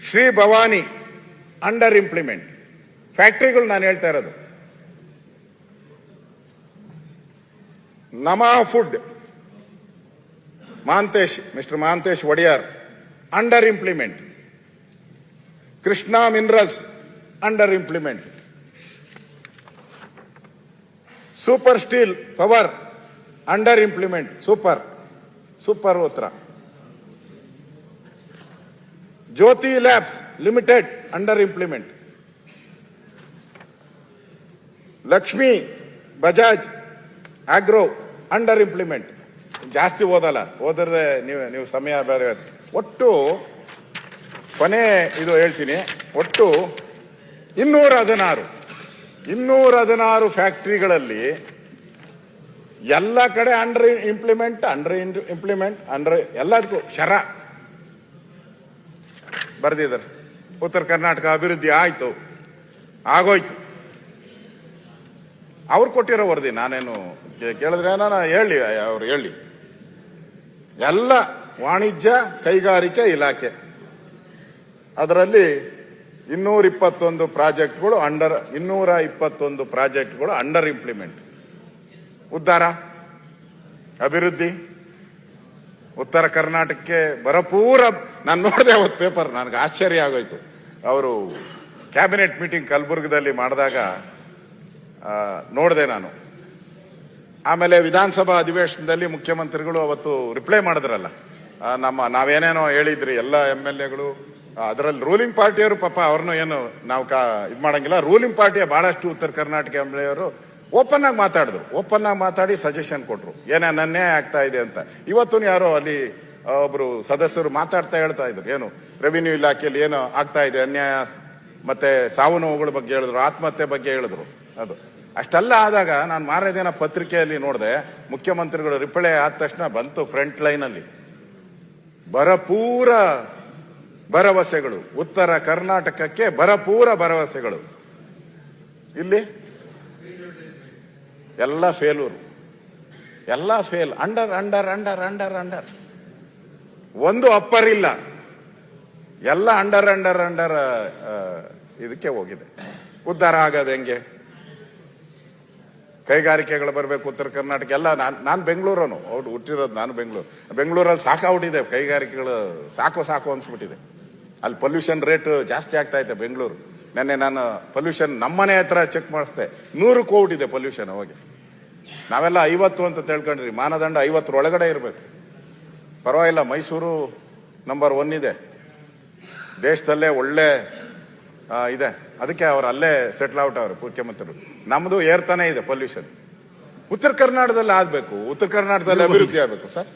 Shri Bhavani under implement. ಫ್ಯಾಕ್ಟರಿಗಳು ನಾನು ಹೇಳ್ತಾ ಇರೋದು. ನಮಾ food mister Mahantesh Odeyar under implement. Krishna minerals under implement. Super steel power under implement. Super Uttara. Jyothi labs limited under implement. Lakshmi Bajaj agro under implement. ಜಾಸ್ತಿ ಓದಲ್ಲ, ಓದಿದ್ರೆ ನೀವು ಸಮಯ ಬೇರೆ. ಒಟ್ಟು ಕೊನೆ ಇದು ಹೇಳ್ತೀನಿ, ಒಟ್ಟು 216 ಫ್ಯಾಕ್ಟರಿಗಳಲ್ಲಿ ಎಲ್ಲ ಕಡೆ ಅಂಡರ್ ಇಂಪ್ಲಿಮೆಂಟ್ ಎಲ್ಲದಕ್ಕೂ ಶರ ಬರೆದಿದ್ದಾರೆ. ಉತ್ತರ ಕರ್ನಾಟಕ ಅಭಿವೃದ್ಧಿ ಆಗೋಯ್ತು. ಅವ್ರು ಕೊಟ್ಟಿರೋ ವರದಿ, ನಾನೇನು ಕೇಳಿದ್ರೆ ನಾನು ಹೇಳಿ ಎಲ್ಲ ವಾಣಿಜ್ಯ ಕೈಗಾರಿಕೆ ಇಲಾಖೆ ಅದರಲ್ಲಿ 221 ಪ್ರಾಜೆಕ್ಟ್ಗಳು ಅಂಡರ್ ಇಂಪ್ಲಿಮೆಂಟ್. ಉದ್ಧಾರ ಅಭಿವೃದ್ಧಿ ಉತ್ತರ ಕರ್ನಾಟಕಕ್ಕೆ ಭರಪೂರ. ನಾನು ನೋಡಿದೆ ಅವತ್ತು ಪೇಪರ್, ನನಗೆ ಆಶ್ಚರ್ಯ ಆಗೋಯ್ತು. ಅವರು ಕ್ಯಾಬಿನೆಟ್ ಮೀಟಿಂಗ್ ಕಲಬುರಗದಲ್ಲಿ ಮಾಡಿದಾಗ ನೋಡಿದೆ ನಾನು. ಆಮೇಲೆ ವಿಧಾನಸಭಾ ಅಧಿವೇಶನದಲ್ಲಿ ಮುಖ್ಯಮಂತ್ರಿಗಳು ಅವತ್ತು ರಿಪ್ಲೈ ಮಾಡಿದ್ರಲ್ಲ, ನಾವೇನೇನೋ ಹೇಳಿದ್ರಿ ಎಲ್ಲ MLAಗಳು, ಅದರಲ್ಲಿ ರೂಲಿಂಗ್ ಪಾರ್ಟಿಯವರು ಪಾಪ ಅವ್ರನ್ನೂ ಏನು ನಾವು ಇದು ಮಾಡಂಗಿಲ್ಲ. ರೂಲಿಂಗ್ ಪಾರ್ಟಿಯ ಬಹಳಷ್ಟು ಉತ್ತರ ಕರ್ನಾಟಕ MLAವರು ಓಪನ್ ಆಗಿ ಮಾತಾಡಿ ಸಜೆಷನ್ ಕೊಟ್ರು, ಏನೇನು ಅನ್ಯಾಯ ಆಗ್ತಾ ಇದೆ ಅಂತ. ಇವತ್ತು ಯಾರೋ ಅಲ್ಲಿ ಒಬ್ರು ಸದಸ್ಯರು ಮಾತಾಡ್ತಾ ಹೇಳ್ತಾ ಇದ್ರು, ಏನು ರೆವಿನ್ಯೂ ಇಲಾಖೆಯಲ್ಲಿ ಏನು ಆಗ್ತಾ ಇದೆ ಅನ್ಯಾಯ, ಮತ್ತೆ ಸಾವು ನೋವುಗಳ ಬಗ್ಗೆ ಹೇಳಿದ್ರು, ಆತ್ಮಹತ್ಯೆ ಬಗ್ಗೆ ಹೇಳಿದ್ರು. ಅದು ಅಷ್ಟೆಲ್ಲ ಆದಾಗ ನಾನು ಮಾರನೇ ದಿನ ಪತ್ರಿಕೆಯಲ್ಲಿ ನೋಡಿದೆ, ಮುಖ್ಯಮಂತ್ರಿಗಳು ರಿಪ್ಲೈ ಆದ ತಕ್ಷಣ ಬಂತು ಫ್ರಂಟ್ ಲೈನ್ ಅಲ್ಲಿ ಭರಪೂರ ಭರವಸೆಗಳು, ಉತ್ತರ ಕರ್ನಾಟಕಕ್ಕೆ ಭರಪೂರ ಭರವಸೆಗಳು. ಇಲ್ಲಿ ಎಲ್ಲ ಫೇಲೂರು, ಎಲ್ಲ ಫೇಲ್. ಅಂಡರ್ ಒಂದು ಅಪ್ಪರ್ ಇಲ್ಲ, ಎಲ್ಲ ಅಂಡರ್ ಇದಕ್ಕೆ ಹೋಗಿದೆ. ಉದ್ಧಾರ ಆಗೋದು ಹೆಂಗೆ? ಕೈಗಾರಿಕೆಗಳು ಬರಬೇಕು ಉತ್ತರ ಕರ್ನಾಟಕ ಎಲ್ಲ. ನಾನು ಬೆಂಗಳೂರನು, ಅವ್ರು ಹುಟ್ಟಿರೋದು ನಾನು ಬೆಂಗಳೂರಲ್ಲಿ ಸಾಕಾಗ್ಬಿಟ್ಟಿದೆ ಕೈಗಾರಿಕೆಗಳು, ಸಾಕು ಅನ್ಸ್ಬಿಟ್ಟಿದೆ. ಅಲ್ಲಿ ಪೊಲ್ಯೂಷನ್ ರೇಟ್ ಜಾಸ್ತಿ ಆಗ್ತಾ ಇದೆ ಬೆಂಗಳೂರು. ನೆನ್ನೆ ನಾನು ಪೊಲ್ಯೂಷನ್ ನಮ್ಮನೆ ಹತ್ರ ಚೆಕ್ ಮಾಡಿಸ್ದೆ, 100 ಹೋಗ್ಬಿಟ್ಟಿದೆ ಪೊಲ್ಯೂಷನ್. ಹೋಗಿ ನಾವೆಲ್ಲ 50 ಅಂತ ತಿಳ್ಕೊಂಡ್ರಿ, ಮಾನದಂಡ 50 ಒಳಗಡೆ ಇರಬೇಕು. ಪರವಾಗಿಲ್ಲ, ಮೈಸೂರು ನಂಬರ್ 1 ಇದೆ ದೇಶದಲ್ಲೇ, ಒಳ್ಳೆ ಇದೆ. ಅದಕ್ಕೆ ಅವ್ರು ಅಲ್ಲೇ ಸೆಟ್ಲ್ ಔಟ್ ಅವ್ರು ಮುಖ್ಯಮಂತ್ರಿಗಳು. ನಮ್ದು ಏರ್ತಾನೆ ಇದೆ ಪೊಲ್ಯೂಷನ್. ಉತ್ತರ ಕರ್ನಾಟಕದಲ್ಲಿ ಆಗ್ಬೇಕು, ಉತ್ತರ ಕರ್ನಾಟಕದಲ್ಲಿ ಅಭಿವೃದ್ಧಿ ಆಗ್ಬೇಕು ಸರ್.